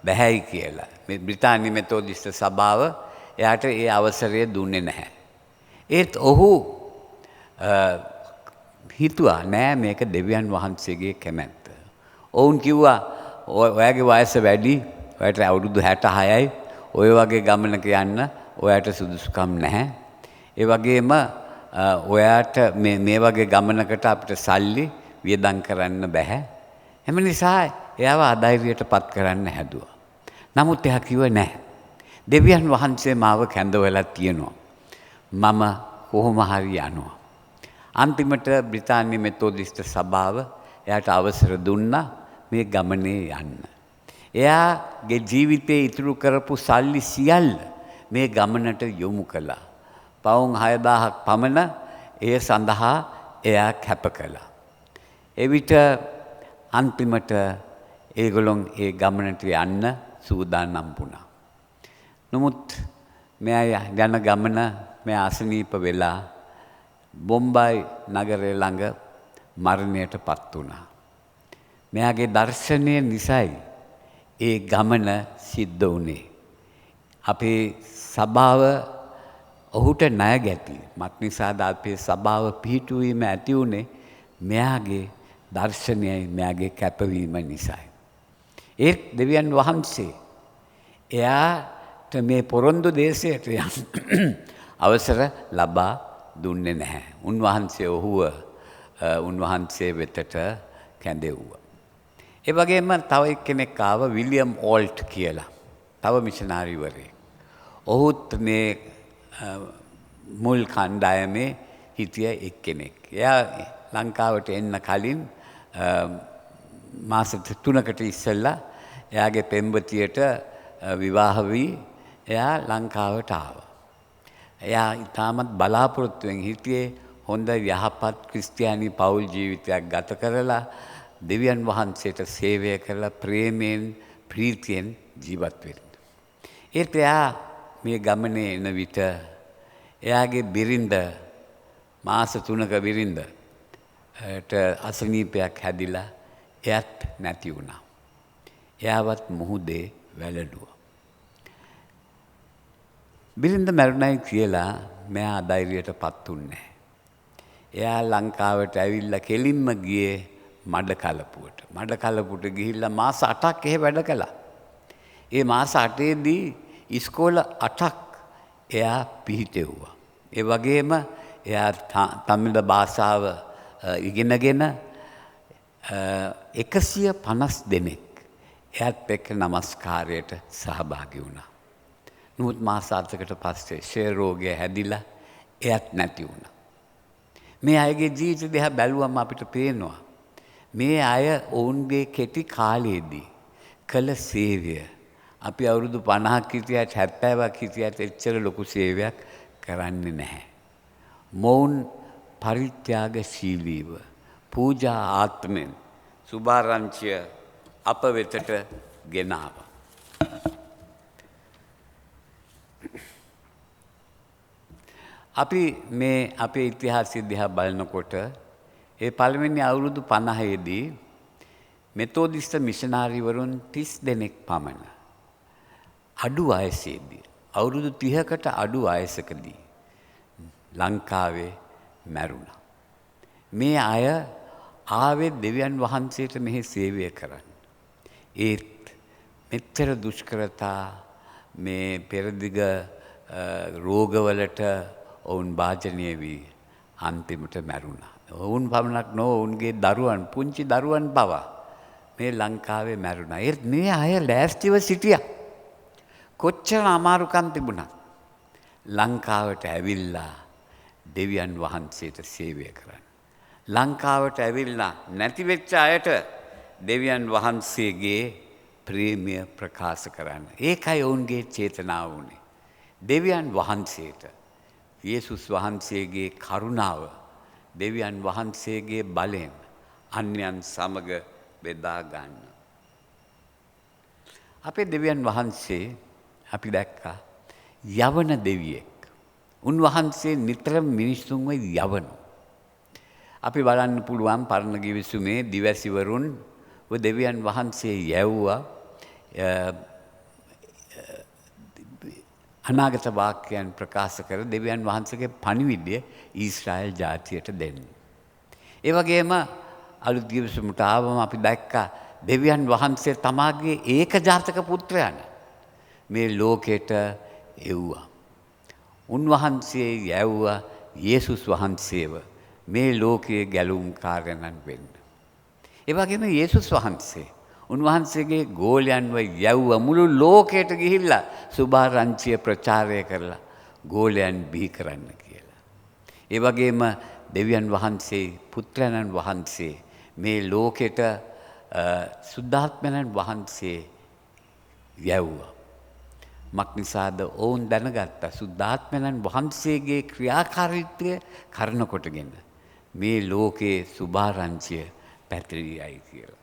බැහැයි කියලා. මේ බ්‍රිතාන්‍ය මෙතෝදිස්ත සභාව එයාට ඒ අවසරය දුන්නේ නැහැ. ඒත් ඔහු හිතුවා නෑ මේක දෙවියන් වහන්සේගේ කැමැත්ත. ඔවුන් කිව්වා ඔයාගේ වයස වැඩි, ඔයාට අවුරුදු 66යි, ඔය වගේ ගමනක යන්න ඔයාට සුදුසුකම් නැහැ. ඒ වගේම ඔයාට මේ වගේ ගමනකට අපිට සල්ලි වියදම් කරන්න බෑ. එම නිසා එයාව අධෛර්යයට පත් කරන්න හැදුවා. නමුත් එයා කිව්ව නැහැ. දෙවියන් වහන්සේ මාව කැඳවලා තියෙනවා. මම කොහොම හරි යනවා. අන්තිමට බ්‍රිතාන්‍ය මෙතෝදිස්ත සභාව එයාට අවසර දුන්නා මේ ගමනේ යන්න. එයාගේ ජීවිතේ ඉතුරු කරපු සල්ලි සියල්ල මේ ගමනට යොමු කළා. පවුම් 6000ක් පමණ එය සඳහා එයා කැප කළා. එවිට අන්තිමට ඒගොල්ලොන් ඒ ගමනට යන්න සූදානම් වුණා. නමුත් මෙයා යන ගමන මෙයා අසනීප වෙලා බොම්බයි නගරය ළඟ මරණයට පත් වුණා. මෙයාගේ දර්ශනය නිසායි ඒ ගමන සිද්ධ වුණේ. අපේ සභාව ඔහුට ණය ගැති. මක් නිසාද අපේ සභාව පිහිටුවීම ඇති වුණේ මෙයාගේ දර්ශනයයි මෙයාගේ කැපවීම නිසායි. ඒත් දෙවියන් වහන්සේ එයාට මේ පොරොන්දු දේශයට යන්න අවසර ලබා දුන්නේ නැහැ. උන්වහන්සේ ඔහුව උන්වහන්සේ වෙතට කැඳෙව්වා. ඒ වගේම තව එක්කෙනෙක් ආව විලියම් ඕල්ට් කියලා. තව මිෂනාරිවරයෙක්. ඔහුත් මේ මුල් කණ්ඩායමේ හිටිය එක්කෙනෙක්. එයා ලංකාවට එන්න කලින් මාස 3කට ඉස්සෙල්ලා එයාගේ පෙම්වතියට විවාහ වී එයා ලංකාවට ආවා. එයා ඉතාමත් බලාපොරොත්තුවෙන් හිටියේ හොඳ යහපත් ක්‍රිස්තියානි පවුල් ජීවිතයක් ගත කරලා දෙවියන් වහන්සේට සේවය කරලා ප්‍රේමයෙන් ප්‍රීතියෙන් ජීවත් වෙන්න. ඒත් එයා මේ ගමනේ එන විට එයාගේ බිරිඳ මාස 3ක බිරිඳට අසනීපයක් හැදිලා එයත් නැති වුණා. එයාවත් මුහුදේ වැළඳුවා. බිරිඳ මැරුණයි කියලා මෙයා අධෛර්යයට පත් වුණේ. එයා ලංකාවට ඇවිල්ලා කෙලින්ම ගියේ මඩකලපුවට. මඩකලපුවට ගිහිල්ලා මාස 8ක් එහෙ වැඩ කළා. ඒ මාස 8ේදී ඉස්කෝල 8ක් එයා පිහිටෙව්වා. ඒ වගේම එයා තමිළ භාෂාව ඉගෙනගෙන 150 දෙනෙක් එයත් එක්ක නමස්කාරයට සහභාගී වුණා. නමුත් මාස 7කට පස්සේ ෂේ රෝගය හැදිලා එයත් නැති වුණා. මේ අයගේ ජීවිත දිහා බැලුවම අපිට පේනවා මේ අය ඔවුන්ගේ කෙටි කාලයේදී කළ සේවය අපි අවුරුදු 50ක් හිටියත් 70ක් හිටියත් එච්චර ලොකු සේවයක් කරන්නේ නැහැ. මොවුන් පරිත්‍යාගශීලීව පූජා ආත්මෙන් සුභාරංචිය අප වෙතට ගෙනාවා. අපි මේ අපේ ඉතිහාසය දිහා බලනකොට ඒ පළවෙනි අවුරුදු 50ේදී මෙතෝදිස්ත මිෂනාරිවරුන් 30 දෙනෙක් පමණ අඩු වයසේදී අවුරුදු 30කට අඩු වයසකදී ලංකාවේ මැරුණා. මේ අය ආවේ දෙවියන් වහන්සේට මෙහි සේවය කරන්න. ඒත් මෙච්චර දුෂ්කරතා මේ පෙරදිග රෝගවලට ඔවුන් භාජනය වී අන්තිමට මැරුණා. ඔවුන් පමණක් නොව ඔවුන්ගේ දරුවන් පුංචි දරුවන් පවා මේ ලංකාවේ මැරුණා. ඒත් මේ අය ලෑස්තිව සිටියා. කොච්චර අමාරුකම් තිබුණත් ලංකාවට ඇවිල්ලා දෙවියන් වහන්සේට සේවය කරන්න. ලංකාවට ඇවිල්ලා නැති වෙච්ච අයට දෙවියන් වහන්සේගේ ප්‍රේමය ප්‍රකාශ කරන්න. ඒකයි ඔවුන්ගේ චේතනාව වුණේ. දෙවියන් වහන්සේට යේසුස් වහන්සේගේ කරුණාව දෙවියන් වහන්සේගේ බලයෙන් අන්‍යයන් සමග බෙදා ගන්න. අපේ දෙවියන් වහන්සේ අපි දැක්කා යවන දෙවියෙක්. උන්වහන්සේ නිතරම මිනිස්සුන්ව යවනවා. අපි බලන්න පුළුවන් පරණ ගිවිසුමේ දිවැසිවරුන් දෙවියන් වහන්සේ යැව්වා අනාගත වාක්‍යයන් ප්‍රකාශ කර දෙවියන් වහන්සේගේ පණිවිඩය ඊශ්‍රායල් ජාතියට දෙන්න. ඒ වගේම අලුත් ගිවිසුමට ආවම අපි දැක්කා දෙවියන් වහන්සේ තමාගේ ඒකජාතක පුත්‍රයන් මේ ලෝකෙට එව්වා. උන්වහන්සේ යැව්වා යේසුස් වහන්සේව මේ ලෝකයේ ගැලුම් කාරණන් වෙන්න. ඒ වගේම යේසුස් වහන්සේ උන්වහන්සේගේ ගෝලයන්ව යැව්ව මුළු ලෝකයට ගිහිල්ලා සුභාරංචිය ප්‍රචාරය කරලා ගෝලයන් බිහි කරන්න කියලා. ඒ වගේම දෙවියන් වහන්සේ පුත්‍රයන් වහන්සේ මේ ලෝකෙට සුද්ධාත්මයන් වහන්සේ යැව්වා. මක්නිසාද ඔවුන් දැනගත්තා සුද්ධාත්මයන් වහන්සේගේ ක්‍රියාකාරීත්වය කරන කොටගෙන මේ ලෝකයේ සුභාරංචිය පැතිරියයි කියලා.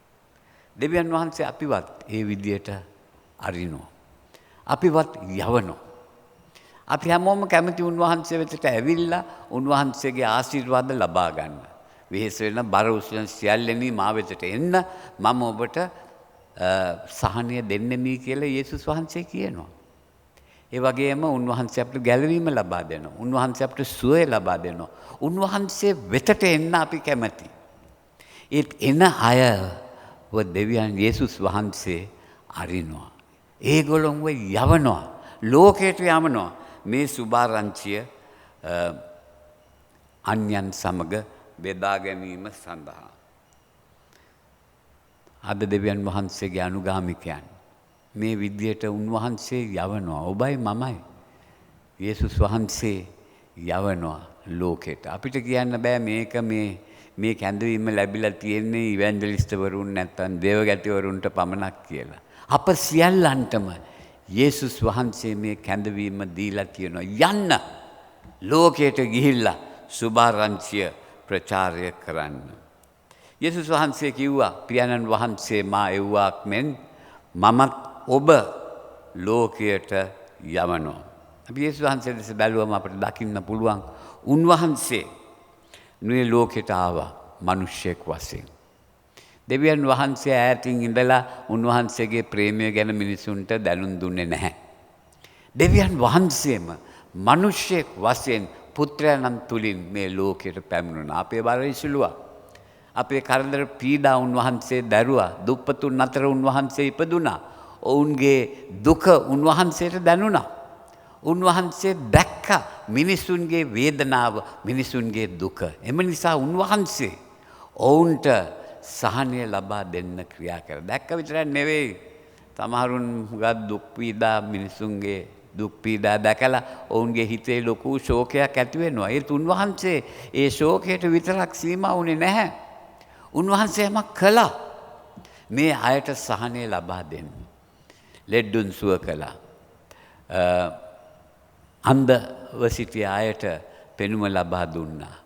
දෙවියන් වහන්සේ අපිවත් ඒ විදියට අරිනවා. අපිවත් යවනවා. අපි හැමෝම කැමති උන්වහන්සේ වෙතට ඇවිල්ලා උන්වහන්සේගේ ආශිර්වාද ලබා ගන්න. වෙහෙස වෙන බර උස්ලන් සියල්ලෙනි මා වෙතට එන්න මම ඔබට සහනය දෙන්නෙමි කියලා යේසුස් වහන්සේ කියනවා. ඒ වගේම උන්වහන්සේ අපිට ගැලවීම ලබා දෙනවා. උන්වහන්සේ අපිට සුවය ලබා දෙනවා. උන්වහන්සේ වෙතට එන්න අපි කැමති. ඒත් එන අය දෙවියන් යේසුස් වහන්සේ අරිනවා. ඒගොල්ලොන්ව යවනවා. ලෝකයට යවනවා. මේ සුභාරංචිය අන්‍යයන් සමග බෙදා ගැනීම සඳහා. අද දෙවියන් වහන්සේගේ අනුගාමිකයන් මේ විදියට උන්වහන්සේ යවනවා. ඔබයි මමයි. යේසුස් වහන්සේ යවනවා ලෝකෙට. අපිට කියන්න බෑ මේක මේ කැඳවීම ලැබිලා තියෙන්නේ ඉවැන්ජලිස්ටවරුන් නැත්තම් දේවගැතිවරුන්ට පමණක් කියලා. අප සියල්ලන්ටම යේසුස් වහන්සේ මේ කැඳවීම දීලා තියෙනවා. යන්න ලෝකයට ගිහිල්ලා සුභාරංචිය ප්‍රචාරය කරන්න. යේසුස් වහන්සේ කිව්වා පියාණන් වහන්සේ මා එව්වාක් මෙන් මමත් ඔබ ලෝකයට යවනවා. අපි යේසුස් වහන්සේ දෙස බැලුවම අපිට දකින්න පුළුවන් උන්වහන්සේ මේ ලෝකෙට ආවා මිනිසෙක් වශයෙන්. දෙවියන් වහන්සේ ඈතින් ඉඳලා උන්වහන්සේගේ ප්‍රේමය ගැන මිනිසුන්ට දැනුම් දුන්නේ නැහැ. දෙවියන් වහන්සේම මිනිසෙක් වශයෙන් පුත්‍රයන් තුලින් මේ ලෝකෙට පැමිණුණා. අපේ බර ඉසුලුවා. අපේ කරදර පීඩා උන්වහන්සේ දැරුවා. දුප්පතුන් අතර උන්වහන්සේ ඉපදුනා. ඔවුන්ගේ දුක උන්වහන්සේට දැනුණා. උන්වහන්සේ දැක්ක මිනිසුන්ගේ වේදනාව මිනිසුන්ගේ දුක. එම නිසා උන්වහන්සේ ඔවුන්ට සහනය ලබා දෙන්න ක්‍රියා කළා. දැක්ක විතරක් නෙවෙයි. සමහරුන් හුඟක් දුක් පීඩා මිනිසුන්ගේ දුක් පීඩා දැකලා ඔවුන්ගේ හිතේ ලොකු ශෝකයක් ඇති වෙනවා. ඒත් උන්වහන්සේ ඒ ශෝකයට විතරක් සීමා වුණේ නැහැ. උන්වහන්සේ යමක් කළා. මේ අයට සහනය ලබා දෙන්න. ලෙඩුන් සුව කළා. අන්ධව සිටිය අයට පෙනුම ලබා දුන්නා.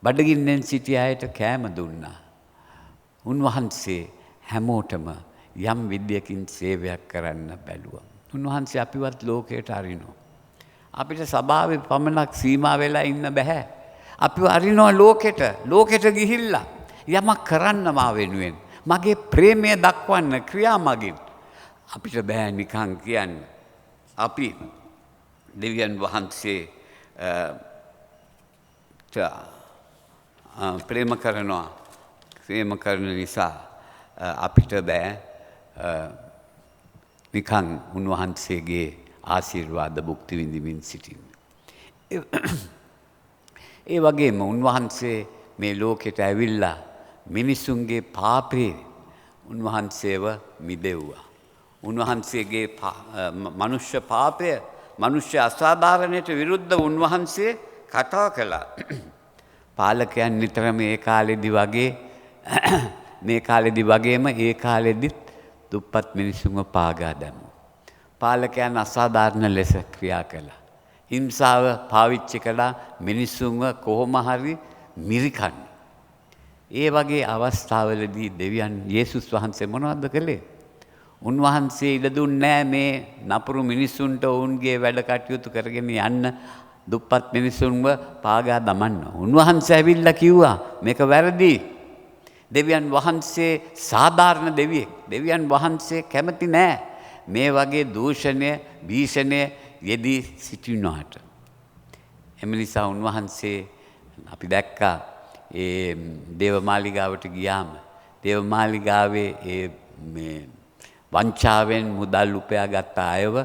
බඩගින්නෙන් සිටිය අයට කෑම දුන්නා. උන්වහන්සේ හැමෝටම යම් විද්‍යකින් සේවයක් කරන්න බැලුවා. උන්වහන්සේ අපිවත් ලෝකයට අරිනවා. අපිට සභාවේ පමණක් සීමා වෙලා ඉන්න බෑ. අපිව අරිනවා ලෝකෙට ගිහිල්ලා යමක් කරන්න මා වෙනුවෙන්. මගේ ප්‍රේමය දක්වන්න ක්‍රියා මගින්. අපිට බෑ නිකන් කියන්න. අපි දෙවියන් වහන්සේ ප්‍රේම කරනවා. ප්‍රේම කරන නිසා අපිට බෑ නිකන් උන්වහන්සේගේ ආශිර්වාද භුක්ති විඳිමින් සිටින්න. ඒ වගේම උන්වහන්සේ මේ ලෝකෙට ඇවිල්ලා මිනිසුන්ගේ පාපේ උන්වහන්සේව මිදෙව්වා. උන්වහන්සේගේ මනුෂ්‍ය පාපය මනුෂ්‍ය අසාධාරණයට විරුද්ධ උන්වහන්සේ කතා කළා. පාලකයන් නිතරම ඒ කාලෙදි වගේ මේ කාලෙදි වගේම ඒ කාලෙදිත් දුප්පත් මිනිසුන්ව පාගා දැම්මු. පාලකයන් අසාධාරණ ලෙස ක්‍රියා කළා. හිංසාව පාවිච්චි කළා මිනිසුන්ව කොහොම හරි මිරිකන්න. ඒ වගේ අවස්ථාවලදී දෙවියන් යේසුස් වහන්සේ මොනවද කළේ? උන්වහන්සේ ඉඩ දුන්නේ මේ නපුරු මිනිසුන්ට ඔවුන්ගේ වැඩ කටයුතු කරගෙන යන්න දුප්පත් මිනිසුන්ව පාගා දමන්න. උන්වහන්සේ ඇවිල්ලා කිව්වා මේක වැරදි. දෙවියන් වහන්සේ සාධාරණ දෙවියෙක්. දෙවියන් වහන්සේ කැමති නෑ මේ වගේ දූෂණය භීෂණය යෙදී සිටිනවාට. එම නිසා උන්වහන්සේ අපි දැක්කා ඒ දේවමාලිගාවට ගියාම දේවමාලිගාවේ ඒ මේ වංචාවෙන් මුදල් උපයාගත් අයව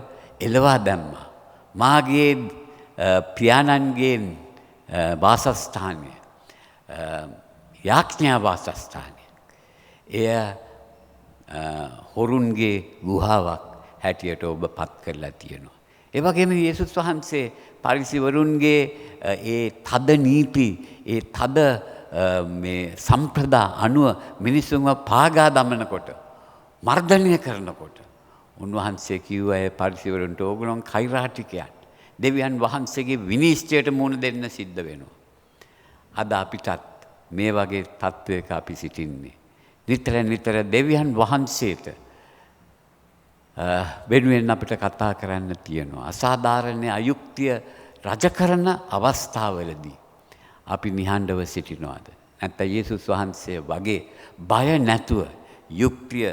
එළවා දැම්මා. මාගේ පියාණන්ගේ වාසස්ථානය යාඥා වාසස්ථානය එය හොරුන්ගේ ගුහාවක් හැටියට ඔබ පත් කරලා තියෙනවා. ඒ වගේම යේසුස් වහන්සේ පරිසෙවරුන්ගේ ඒ තද නීති ඒ තද මේ සම්ප්‍රදා අනුව මිනිසුන්ව පාගා දමනකොට මර්ධනය කරනකොට උන්වහන්සේ කිව්වා ඒ පරිසෙවරුන්ට ඕගොල්ලෝ කෛරාටිකයන් දෙවියන් වහන්සේගේ විනිශ්චයට මුහුණ දෙන්න සිද්ධ වෙනවා. අද අපිටත් මේ වගේ තත්ත්වයක අපි සිටින්නේ. නිතර දෙවියන් වහන්සේට වෙනුවෙන් අපිට කතා කරන්න තියෙනවා. අසාධාරණ අයුක්තිය රජ කරන අවස්ථාවලදී අපි නිහඬව සිටිනවාද? නැත්නම් යේසුස් වහන්සේ වගේ බය නැතුව යුක්තිය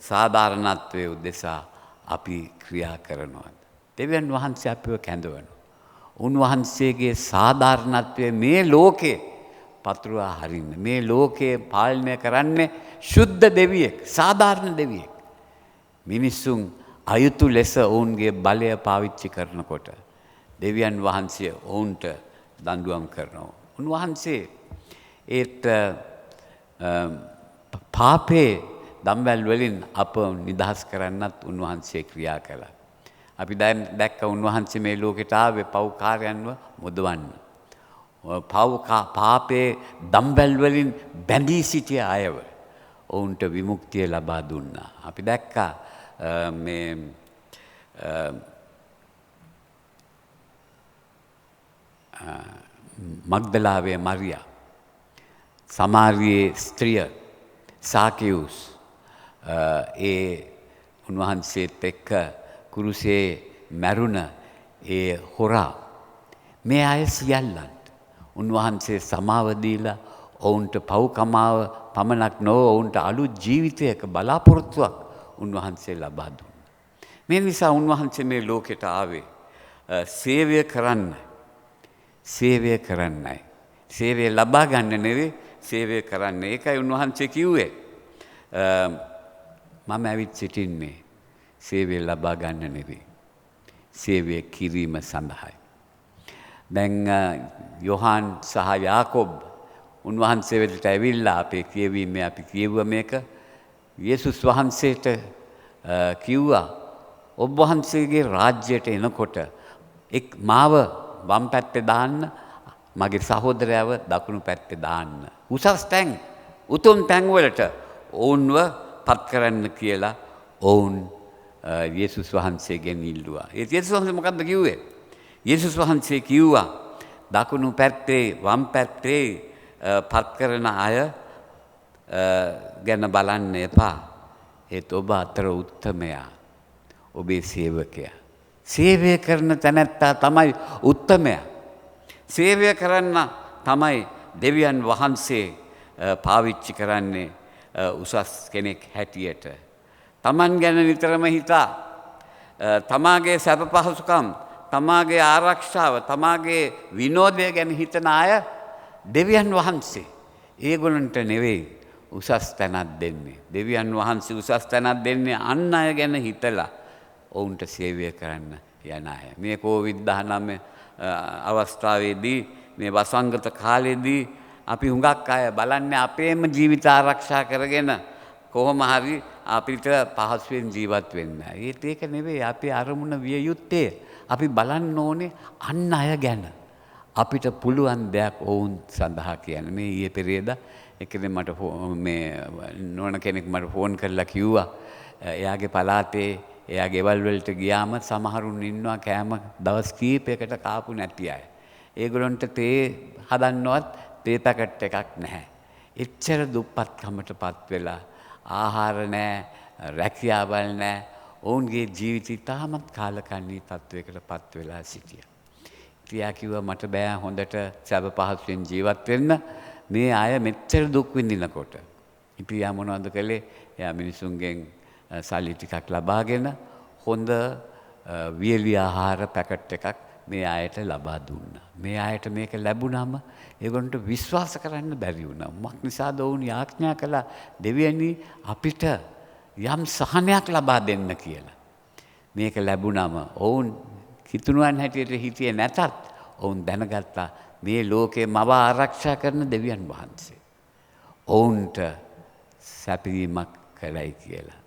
සාධාරණත්වයේ උදෙසා අපි ක්‍රියා කරනවාද? දෙවියන් වහන්සේ අපිව කැඳවනවා. උන්වහන්සේගේ සාධාරණත්වයේ මේ ලෝකේ පතුරවා හරින්න. මේ ලෝකේ පාලනය කරන්නේ ශුද්ධ දෙවියෙක්, සාධාරණ දෙවියෙක්. මිනිසුන් අයුතු ලෙස ඔවුන්ගේ බලය පාවිච්චි කරනකොට දෙවියන් වහන්සේ ඔවුන්ට දඬුවම් කරනවා. උන්වහන්සේ ඒත් පාපේ දම්වැල් වලින් අප නිදහස් කරන්නත් උන්වහන්සේ ක්‍රියා කළා. අපි දැන් දැක්ක උන්වහන්සේ මේ ලෝකෙට ආවේ පව්කාරයන්ව මුදවන්න. පාපේ දම්වැල් වලින් බැඳී සිටිය අයව ඔවුන්ට විමුක්තිය ලබා දුන්නා. අපි දැක්කා මේ මග්දලාවේ මරියා, සමාරියේ ස්ත්‍රිය සාකෙවුස්, ඒ උන්වහන්සේත් එක්ක කුරුසේ මැරුණ ඒ හොරා, මේ අය සියල්ලන්ට උන්වහන්සේ සමාව දීලා ඔවුන්ට පව්කමාව පමණක් නොව ඔවුන්ට අලුත් ජීවිතයක බලාපොරොත්තුවක් උන්වහන්සේ ලබා දුන්නා. මේ නිසා උන්වහන්සේ මේ ලෝකෙට ආවේ සේවය කරන්න. සේවය කරන්නයි. සේවය ලබා ගන්න නෙවෙයි, සේවය කරන්න. ඒකයි උන්වහන්සේ කිව්වේ මම ඇවිත් සිටින්නේ සේවය ලබා ගන්න නෙවෙයි, සේවය කිරීම සඳහායි. දැන් යොහාන් සහ යාකොබ් උන්වහන්සේ වෙතට ඇවිල්ලා අපේ කියවීමේ අපි කියවුව මේක යේසුස් වහන්සේට කිව්වා ඔබ වහන්සේගේ රාජ්‍යයට එනකොට මාව වම් පැත්තේ දාන්න, මගේ සහෝදරයව දකුණු පැත්තේ දාන්න. උසස් තැන්, උතුම් තැන් වලට ඔවුන්ව පත් කරන්න කියලා ඔවුන් යේසුස් වහන්සේගෙන් ඉල්ලුවා. ඒ යේසුස් වහන්සේ මොකද්ද කිව්වේ? යේසුස් වහන්සේ කිව්වා දකුණු පැත්තේ වම් පැත්තේ පත් කරන අය ගැන බලන්න එපා. ඒත් ඔබ අතර උත්තමයා, ඔබේ සේවකයා. සේවය කරන තැනැත්තා තමයි උත්තමයා. සේවය කරන්න තමයි දෙවියන් වහන්සේ පාවිච්චි කරන්නේ උසස් කෙනෙක් හැටියට. තමන් ගැන නිතරම හිතා තමාගේ සැප පහසුකම්, තමාගේ ආරක්ෂාව, තමාගේ විනෝදය ගැන හිතන අය දෙවියන් වහන්සේ ඒගොල්ලන්ට නෙවෙයි උසස් තැනක් දෙන්නේ. දෙවියන් වහන්සේ උසස් තැනක් දෙන්නේ අන් අය ගැන හිතලා ඔවුන්ට සේවය කරන්න යන අය. මේ COVID-19 අවස්ථාවේදී මේ වසංගත කාලෙදී අපි හුඟක් අය බලන්නේ අපේම ජීවිත ආරක්ෂා කරගෙන කොහොම හරි අපිට පහසුවෙන් ජීවත් වෙන්න. ඒත් ඒක නෙවෙයි අපේ අරමුණ විය යුත්තේ. අපි බලන්න ඕනේ අන් අය ගැන. අපිට පුළුවන් දෙයක් ඔවුන් සඳහා කියන්න. මේ ඊයේ පෙරේදා එකනේ මට මේ නෝන කෙනෙක් මට ෆෝන් කරලා කිව්වා එයාගේ පළාතේ එයා ගෙවල් වලට ගියාම සමහරුන් ඉන්නවා කෑම දවස් කීපයකට කාපු නැති අය. ඒගොල්ලන්ට තේ හදන්නවත් තේ පැකට් එකක් නැහැ. එච්චර දුප්පත්කමටපත් වෙලා ආහාර නැහැ, රැකියාවල් නැහැ. ඔවුන්ගේ ජීවිතය තාමත් කාලකන්ණී තත්වයකටපත් වෙලා සිටියා. ඉතියා කිව්වා මට බෑ හොඳට සැප පහසුවෙන් ජීවත් වෙන්න මේ අය මෙච්චර දුක් විඳිනකොට. ඉතින් යා මොනවද කළේ? එයා මිනිසුන්ගෙන් සල්ලි ටිකක් ලබාගෙන හොඳ වියලි ආහාර පැකට් එකක් මේ අයට ලබා දුන්නා. මේ අයට මේක ලැබුණාම ඒගොල්ලන්ට විශ්වාස කරන්න බැරි වුණා. මොකක් නිසාද ඔවුන් යාඥා කළා දෙවියනි අපිට යම් සහනයක් ලබා දෙන්න කියලා. මේක ලැබුණාම ඔවුන් හිතුණුවන් හැටියට හිතියේ නැතත් ඔවුන් දැනගත්තා මේ ලෝකේ මව ආරක්ෂා කරන දෙවියන් වහන්සේ ඔවුන්ට සැපීමක් කළයි කියලා.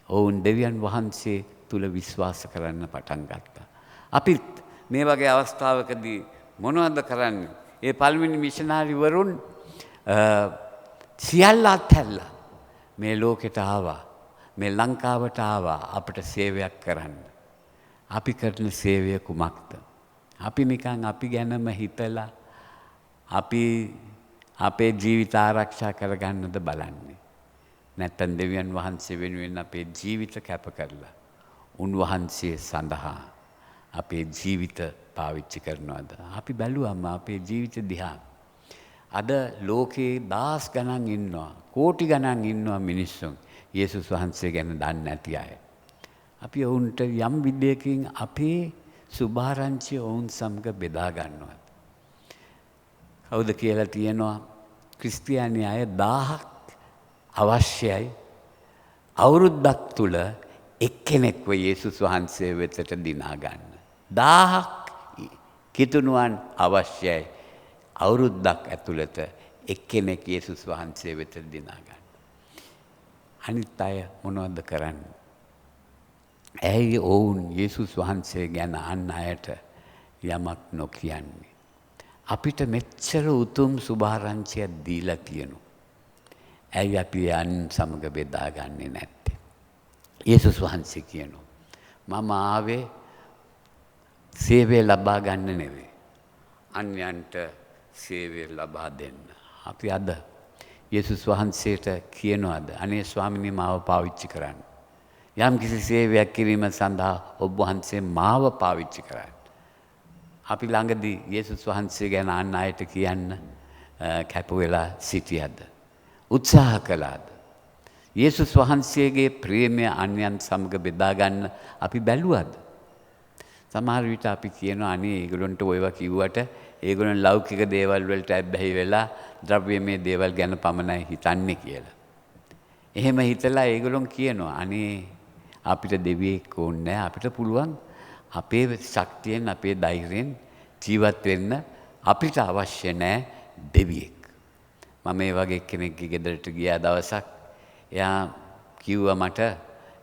ඔවුන් දෙවියන් වහන්සේ තුල විශ්වාස කරන්න පටන් ගත්තා. අපිත් මේ වගේ අවස්ථාවකදී මොනවද කරන්නේ? ඒ පළවෙනි මිෂනාරිවරුන් සියල්ල අත්හැරලා මේ ලෝකෙට ආවා. මේ ලංකාවට ආවා අපිට සේවයක් කරන්න. අපි කරන සේවය කුමක්ද? අපි නිකන් අපි ගැනම හිතලා අපි අපේ ජීවිත ආරක්ෂා කරගන්නද බලන්නේ. නැත්තම් දෙවියන් වහන්සේ වෙනුවෙන් අපේ ජීවිත කැප කරලා උන්වහන්සේ සඳහා අපේ ජීවිත පාවිච්චි කරනවද? අපි බැලුවම අපේ ජීවිත දිහා අද ලෝකේ දහස් ගණන් ඉන්නවා, කෝටි ගණන් ඉන්නවා මිනිස්සුන් යේසුස් වහන්සේ ගැන දන්නේ නැති අය. අපි ඔවුන්ට යම් විදියකින් අපේ සුභාරංචිය ඔවුන් සමග බෙදා ගන්නවා. කවුද කියලා තියෙනවා ක්‍රිස්තියානි අය 1000ක් අවශ්‍යයි අවුරුද්දක් තුල එක්කෙනෙක්ව යේසුස් වහන්සේ වෙතට දිනා ගන්න. 1000ක් කිතුණුවන් අවශ්‍යයි අවුරුද්දක් ඇතුළත එක්කෙනෙක් යේසුස් වහන්සේ වෙතට දිනා ගන්න. අනිත් අය මොනවද කරන්නේ? ඇයි ඔවුන් යේසුස් වහන්සේ ගැන අන් අයට යමක් නොකියන්නේ? අපිට මෙච්චර උතුම් සුභාරංචියක් දීලා තියෙනවා. ඇයි අපි අන් සමග බෙදාගන්නේ නැත්තේ? යේසුස් වහන්සේ කියනවා මම ආවේ සේවය ලබා ගන්න නෙවෙයි අන්‍යයන්ට සේවය ලබා දෙන්න. අපි අද යේසුස් වහන්සේට කියනවාද අනේ ස්වාමිනේ මාව පාවිච්චි කරන්න. යම් කිසි සේවයක් කිරීම සඳහා ඔබ වහන්සේ මාව පාවිච්චි කරන්න. අපි ළඟදී යේසුස් වහන්සේ ගැන අන් අයට කියන්න කැප වෙලා සිටියද? උත්සාහ කළාද? යේසුස් වහන්සේගේ ප්‍රේමය අන්‍යයන් සමග බෙදා ගන්න අපි බැලුවද? සමහර විට අපි කියනවා අනේ ඒගොල්ලන්ට ඔයවා කිව්වට ඒගොල්ලන් ලෞකික දේවල් වලට ඇබ්බැහි වෙලා ද්‍රව්‍යමය දේවල් ගැන පමණයි හිතන්නේ කියලා. එහෙම හිතලා ඒගොල්ලන් කියනවා අනේ අපිට දෙවියෙක් ඕනේ නැහැ. අපිට පුළුවන් අපේ ශක්තියෙන් අපේ ධෛර්යයෙන් ජීවත් වෙන්න අපිට අවශ්‍ය නැහැ දෙවියෙක්. මම මේ වගේ කෙනෙක්ගේ ගෙදරට ගියා දවසක්. එයා කිව්වා මට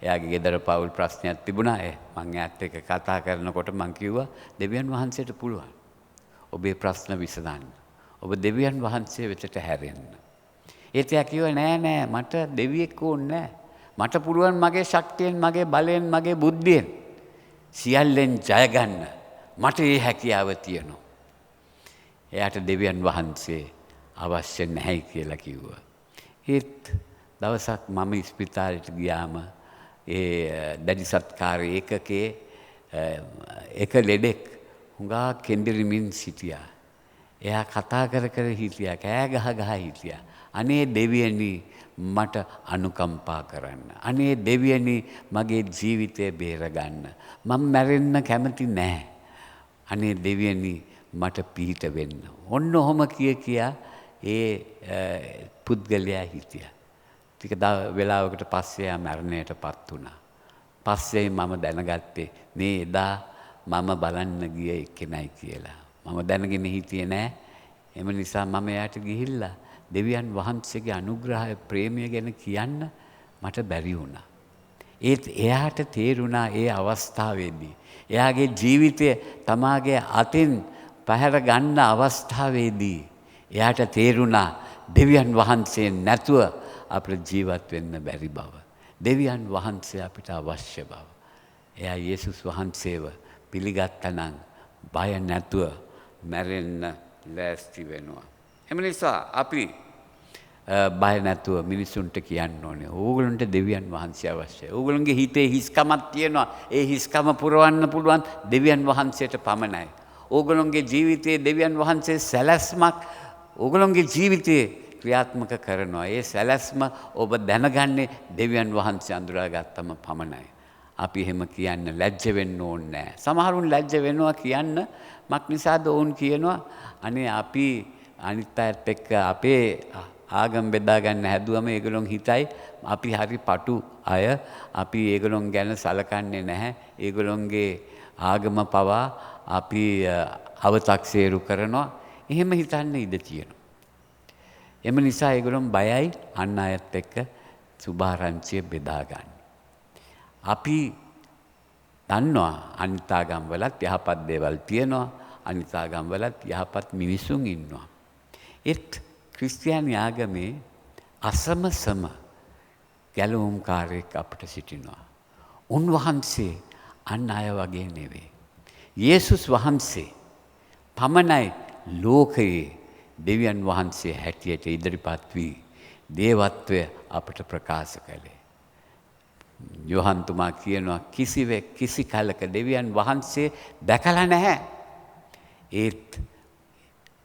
එයාගේ ගෙදර පවුල් ප්‍රශ්නයක් තිබුණා. මං එයාත් එක්ක කතා කරනකොට මං කිව්වා දෙවියන් වහන්සේට පුළුවන් ඔබේ ප්‍රශ්න විසඳන්න. ඔබ දෙවියන් වහන්සේ වෙතට හැරෙන්න. ඒත් එයා කිව්වා නෑ නෑ මට දෙවියෙක් ඕනේ නෑ. මට පුළුවන් මගේ ශක්තියෙන්, මගේ බලයෙන්, මගේ බුද්ධියෙන් සියල්ලෙන් ජය ගන්න. මට ඒ හැකියාව තියෙනවා. එයාට දෙවියන් වහන්සේ අවශ්‍ය නැහැ කියලා කිව්වා. ඒත් දවසක් මම ඉස්පිතාලෙට ගියාම ඒ දැඩි සත්කාර ඒකකේ එක ලෙඩෙක් හුඟා කෙන්දිරිමින් සිටියා. එයා කතා කර කර හිටියා, කෑ ගහ ගහ හිටියා. අනේ දෙවියනි මට අනුකම්පා කරන්න. අනේ දෙවියනි මගේ ජීවිතය බේරගන්න. මම මැරෙන්න කැමති නැහැ. අනේ දෙවියනි මට පිහිට වෙන්න. ඔන්න ඔහොම කියා පුද්ගලයා හිටියා. ටික වෙලාවකට පස්සේ යා මරණයටපත් වුණා. පස්සේ මම දැනගත්තේ මේ එදා මම බලන්න ගිය එක්කෙනයි කියලා. මම දැනගෙන හිටියේ නෑ. එම නිසා මම එයාට ගිහිල්ලා දෙවියන් වහන්සේගේ අනුග්‍රහය ප්‍රේමය ගැන කියන්න මට බැරි වුණා. ඒත් එයාට තේරුණා ඒ අවස්ථාවේදී. එයාගේ ජීවිතය තමාගේ අතින් පැහැර ගන්න අවස්ථාවේදී එයාට තේරුණා දෙවියන් වහන්සේ නැතුව අපිට ජීවත් වෙන්න බැරි බව. දෙවියන් වහන්සේ අපිට අවශ්‍ය බව. එයා යේසුස් වහන්සේව පිළිගත්තනම් බය නැතුව මැරෙන්න ලෑස්ති වෙනවා. එම නිසා අපි බය නැතුව මිනිසුන්ට කියන්න ඕනේ. ඕගොල්ලන්ට දෙවියන් වහන්සේ අවශ්‍යයි. ඕගොල්ලන්ගේ හිතේ හිස්කමක් තියෙනවා. ඒ හිස්කම පුරවන්න පුළුවන් දෙවියන් වහන්සේට පමණයි. ඕගොල්ලන්ගේ ජීවිතයේ දෙවියන් වහන්සේ සැලැස්මක් ඕගොල්ලන්ගේ ජීවිතයේ ක්‍රියාත්මක කරනවා. ඒ සැලැස්ම ඔබ දැනගන්නේ දෙවියන් වහන්සේ අඳුරාගත්තම පමණයි. අපි එහෙම කියන්න ලැජ්ජ වෙන්න ඕනේ නැහැ. සමහරුන් ලැජ්ජ වෙනවා කියන්න. මක් නිසාද ඔවුන් කියනවා අනේ අපි අනිත් අයත් එක්ක අපේ ආගම් බෙදා ගන්න හැදුවම ඒගොල්ලොන් හිතයි අපි හරි පටු අය. අපි ඒගොල්ලොන් ගැන සලකන්නේ නැහැ. ඒගොල්ලොන්ගේ ආගම පවා අපි අව탁සේරු කරනවා. එහෙම හිතන්න ඉඩ තියෙනවා. එම නිසා ඒගොල්ලොන් බයයි අන් අයත් එක්ක සුභාරංචිය බෙදා ගන්න. අපි දන්නවා අනිත් ආගම්වලත් යහපත් දේවල් තියෙනවා. අනිත් ආගම්වලත් යහපත් මිනිසුන් ඉන්නවා. ඒත් ක්‍රිස්තියානි ආගමේ අසමසම ගැලවුම්කාරයෙක් අපිට සිටිනවා. උන්වහන්සේ අන් අය වගේ නෙවෙයි. යේසුස් වහන්සේ පමණයි ලෝකයේ දෙවියන් වහන්සේ හැටියට ඉදිරිපත් වී දේවත්වය අපට ප්‍රකාශ කළේ. යොහන්තුමා කියනවා කිසිවෙක් කිසි කලක දෙවියන් වහන්සේ දැකලා නැහැ. ඒත්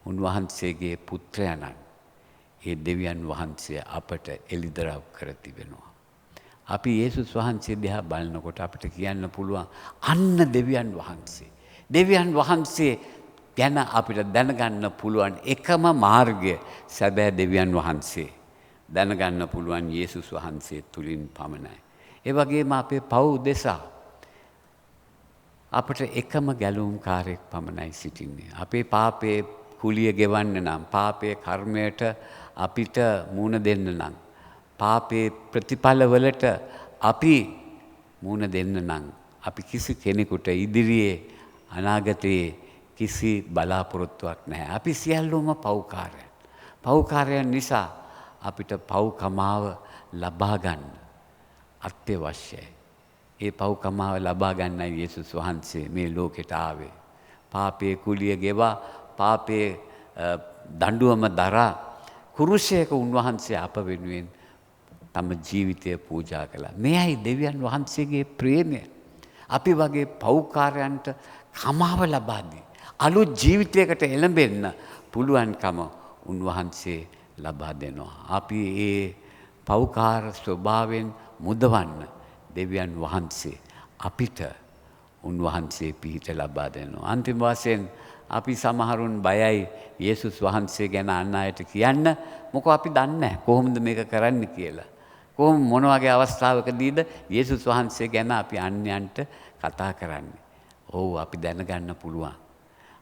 උන්වහන්සේගේ පුත්‍රයණන් ඒ දෙවියන් වහන්සේ අපට එළිදරව් කර තිබෙනවා. අපි යේසුස් වහන්සේ දිහා බලනකොට අපිට කියන්න පුළුවන් අන්න දෙවියන් වහන්සේ. දෙවියන් වහන්සේ ගැන අපිට දැනගන්න පුළුවන් එකම මාර්ගය සැබෑ දෙවියන් වහන්සේ දැනගන්න පුළුවන් යේසුස් වහන්සේ තුලින් පමණයි. ඒ වගේම අපේ පව් උදෙසා අපට එකම ගැලවුම්කාරයෙක් පමණයි සිටින්නේ. අපේ පාපයේ කුලිය ගෙවන්න නම් පාපයේ කර්මයට අපිට මුණ දෙන්න නම් පාපයේ ප්‍රතිඵලවලට අපි මුණ දෙන්න නම් අපි කිසි කෙනෙකුට ඉදිරියේ අනාගතයේ කිසි බලාපොරොත්තුවක් නැහැ. අපි සියල්ලම පව්කාරයන්. පව්කාරයන් නිසා අපිට පව්කමාව ලබා ගන්න අත්‍යවශ්‍යයි. ඒ පව්කමාව ලබා ගන්නයි යේසුස් වහන්සේ මේ ලෝකෙට ආවේ. පාපයේ කුලිය ගෙවා පාපයේ දඬුවම දරා කුරුසයක උන්වහන්සේ අප වෙනුවෙන් තම ජීවිතය පූජා කළා. මෙයයි දෙවියන් වහන්සේගේ ප්‍රේමය. අපි වගේ පව්කාරයන්ට කමාව ලබා දී අලුත් ජීවිතයකට එළඹෙන්න පුළුවන්කම උන්වහන්සේ ලබා දෙනවා. අපි ඒ පව්කාර ස්වභාවයෙන් මුදවන්න දෙවියන් වහන්සේ අපිට උන්වහන්සේ පිහිට ලබා දෙනවා. අන්තිම වශයෙන් අපි සමහරුන් බයයි යේසුස් වහන්සේ ගැන අන් අයට කියන්න. මොකෝ අපි දන්නේ නැහැ කොහොමද මේක කරන්න කියලා. කොහොම මොන වගේ අවස්ථාවකදීද යේසුස් වහන්සේ ගැන අපි අන්‍යයන්ට කතා කරන්නේ. ඔව් අපි දැනගන්න පුළුවන්.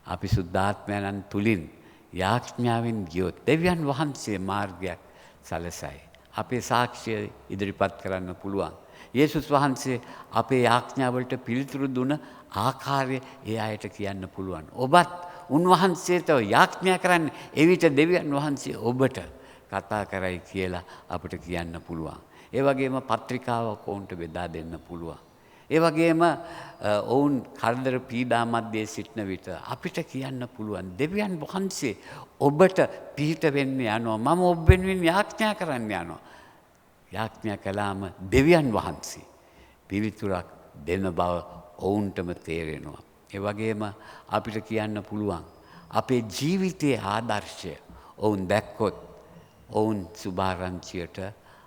අපි සුද්ධාත්මයන් තුලින් යාඥාවෙන් ගියොත් දෙවියන් වහන්සේ මාර්ගයක් සැලසයි. අපේ සාක්ෂිය ඉදිරිපත් කරන්න පුළුවන්. යේසුස් වහන්සේ අපේ යාඥාවලට පිළිතුරු දුන ආකාරය ඒ අයට කියන්න පුළුවන්. ඔබත් උන්වහන්සේට යාඥා කරන්න එවිට දෙවියන් වහන්සේ ඔබට කතා කරයි කියලා අපිට කියන්න පුළුවන්. ඒ වගේම පත්‍රිකාවක් ඔවුන්ට බෙදා දෙන්න පුළුවන්. ඒ වගේම ඔවුන් කරදර පීඩා මැද්දේ සිටන විට අපිට කියන්න පුළුවන් දෙවියන් වහන්සේ ඔබට පිහිට වෙන්න යනවා. මම ඔබ වෙනුවෙන් යාඥා කරන්න යනවා. යාඥා කළාම දෙවියන් වහන්සේ පිළිතුරක් දෙන බව ඔවුන්ටම තේරෙනවා. ඒ වගේම අපිට කියන්න පුළුවන් අපේ ජීවිතයේ ආදර්ශය ඔවුන් දැක්කොත් ඔවුන් සුභාරංචියට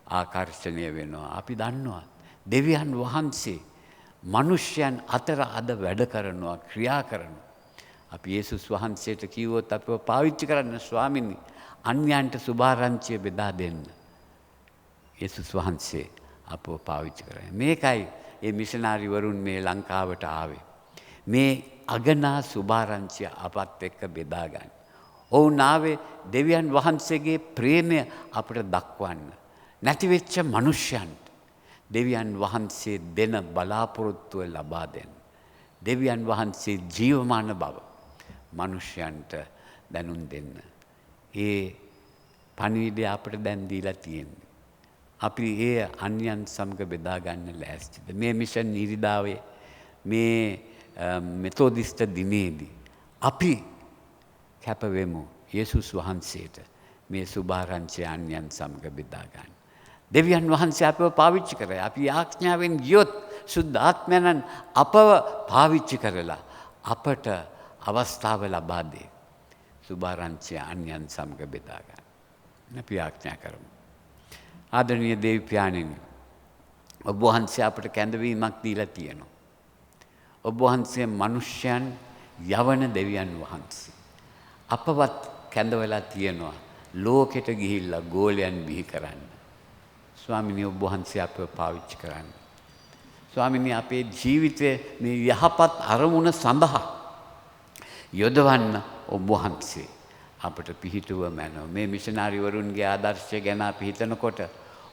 ආකර්ෂණය වෙනවා. අපි දන්නවා දෙවියන් වහන්සේ මනුෂ්‍යයන් අතර අද වැඩ කරනවා ක්‍රියා කරනවා. අපි යේසුස් වහන්සේට කිව්වොත් අපිව පාවිච්චි කරන්න ස්වාමීනි අන්‍යයන්ට සුභාරංචිය බෙදා දෙන්න යේසුස් වහන්සේ අපව පාවිච්චි කරන්නේ. මේකයි මේ මිෂනාරිවරුන් මේ ලංකාවට ආවේ. මේ අගනා සුභාරංචිය අපත් එක්ක බෙදා ගන්න. ඔවුන් ආවේ දෙවියන් වහන්සේගේ ප්‍රේමය අපට දක්වන්න. නැති වෙච්ච මිනිසයන්ට දෙවියන් වහන්සේ දෙන බලාපොරොත්තුව ලබා දෙන්න. දෙවියන් වහන්සේ ජීවමාන බව මිනිසයන්ට දැනුම් දෙන්න. ඒ පණිවිඩය අපට දැන් දීලා තියෙන්නේ. අපි ඒ අන්‍යයන් සමග බෙදා ගන්න ලෑස්තිද? මේ මිෂන් ඉරිදාවේ මේ මෙතෝදිස්ට දිනේදී අපි කැප වෙමු යේසුස් වහන්සේට මේ සුභාරංචිය අන්‍යයන් සමග බෙදා ගන්න. දෙවියන් වහන්සේ අපව පාවිච්චි කරයි. අපි ආඥාවෙන් ගියොත් සුද්ධ ආත්මයන් අපව පාවිච්චි කරලා අපට අවස්ථාව ලබා දෙයි. සුභාරංචිය අන්‍යයන් සමග බෙදා ගන්න. අපි ආඥා කරමු. ආදරණීය දේව්පියාණෙනි, ඔබ වහන්සේ අපට කැඳවීමක් දීලා තියෙනවා. ඔබ වහන්සේ මිනිස්යන් යවන දෙවියන් වහන්සේ. අපවත් කැඳවලා තියෙනවා ලෝකෙට ගිහිල්ලා ගෝලයන් බිහි කරන්න. ස්වාමිනී, ඔබ වහන්සේ අපව පාවිච්චි කරන්න. ස්වාමිනී, අපේ ජීවිතයේ මේ යහපත් අරමුණ සඳහා යොදවන්න ඔබ වහන්සේ අපට පිහිටුව මැනව. මේ මිෂනාරිවරුන්ගේ ආදර්ශය ගැන අපි හිතනකොට,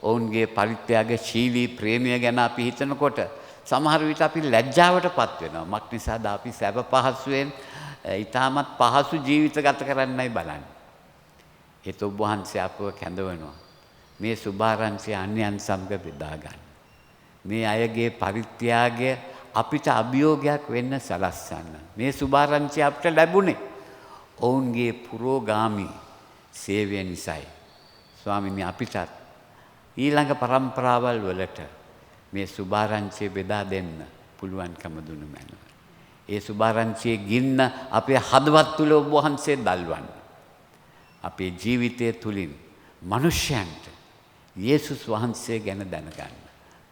ඔවුන්ගේ පරිත්‍යාගශීලී ප්‍රේමය ගැන අපි හිතනකොට සමහර විට අපි ලැජ්ජාවටපත් වෙනවා. මක් නිසාද අපි සැප පහසුවෙන් ඊටමත් පහසු ජීවිත ගත කරන්නයි බලන්නේ. ඒත් ඔබ වහන්සේ අපව කැඳවනවා මේ සුභාරංචිය අන්‍යයන් සමග බෙදා ගන්න. මේ අයගේ පරිත්‍යාගය අපිට අභියෝගයක් වෙන්න සලස්සන්න. මේ සුභාරංචිය අපිට ලැබුණේ ඔවුන්ගේ පුරෝගාමී සේවය නිසායි. ස්වාමීනි, අපිටත් ඊළඟ පරම්පරාවල් වලට මේ සුභාරංචිය බෙදා දෙන්න පුළුවන්කම දුන්නු මැනව. ඒ සුභාරංචියේ ගින්න අපේ හදවත් තුල ඔබ වහන්සේ දල්වන්න. අපේ ජීවිතය තුලින් මිනිසයන්ට යේසුස් වහන්සේ ගැන දැනගන්න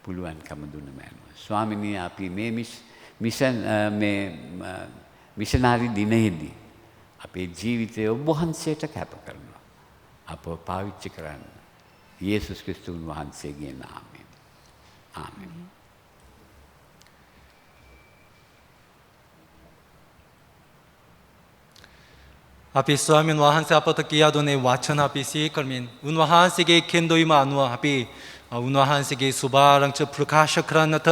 පුළුවන්කම දුන්නු මැනව. ස්වාමීනි, අපි මේ මිෂනාරි දිනයේදී අපේ ජීවිතය ඔබ වහන්සේට කැප කරනවා. අපව පාවිච්චි කරන්න යේසුස් ක්‍රිස්තුන් වහන්සේගේ නාමයෙන්. ආමෙන්. අපි ස්වාමීන් වහන්සේ අපට කියා දුන්නේ වචන අපි සිහි කරමින් උන්වහන්සේගේ කෙන්දොයිම අනුව අපි උන්වහන්සේගේ සුභාරංචිය ප්‍රකාශ කරන්නට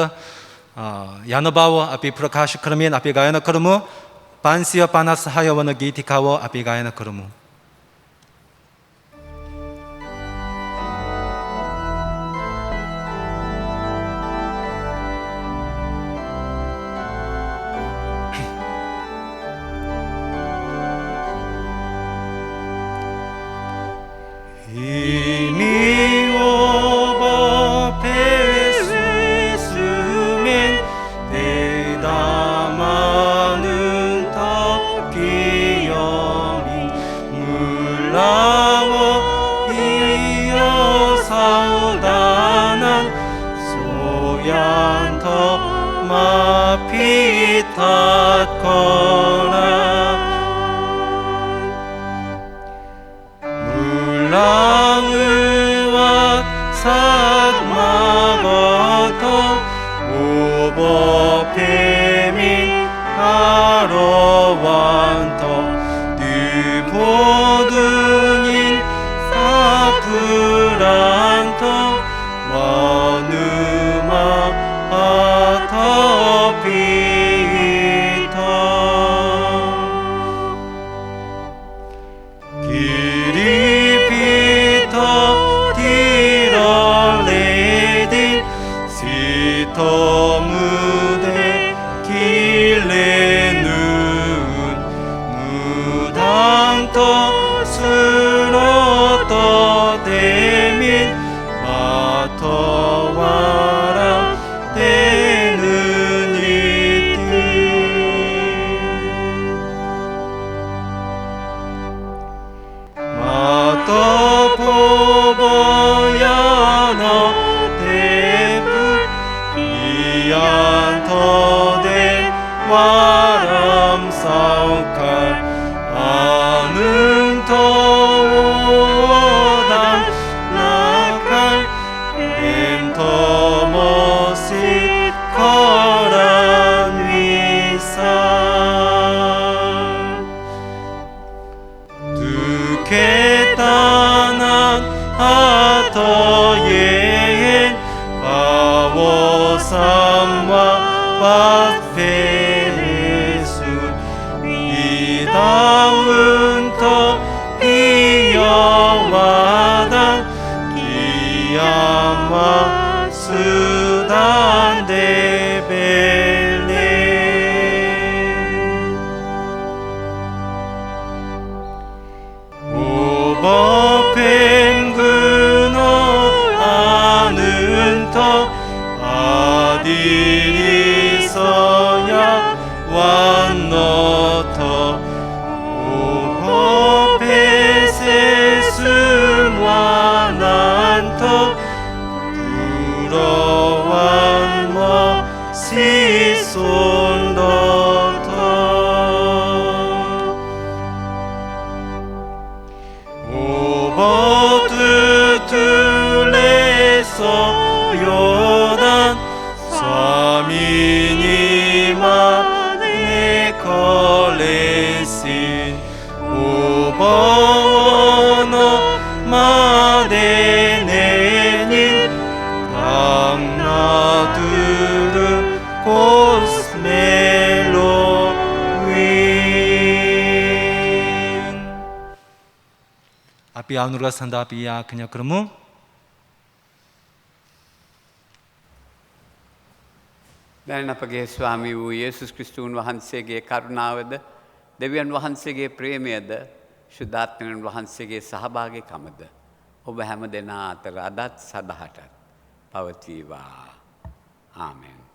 යන බව අපි ප්‍රකාශ කරමින් අපි ගායන කරමු. 556 වන ගීතිකාව අපි ගායන කරමු. Tomude kilenu 삶과 박페레수 위다운 터 비여와단 기야마 수단 데벨레 오버펜 그노 아는 터 아디리서야 완너터 오버페세스 완한터 불어완 뭐 시손더터 오버투툴레서 요단 사미니마네 컬레신 오버너 마데네닌 당나두르 코스멜로윈 아피 아누르가 산다 아피야 그냥 그러면 දැන් අපගේ ස්වාමී වූ යේසුස් ක්‍රිස්තුන් වහන්සේගේ කරුණාවද දෙවියන් වහන්සේගේ ප්‍රේමයද ශුද්ධාත්මයන් වහන්සේගේ සහභාගීකමද ඔබ හැම දෙනා අතර අදත් සදහටත් පවතිවා. ආමෙන්.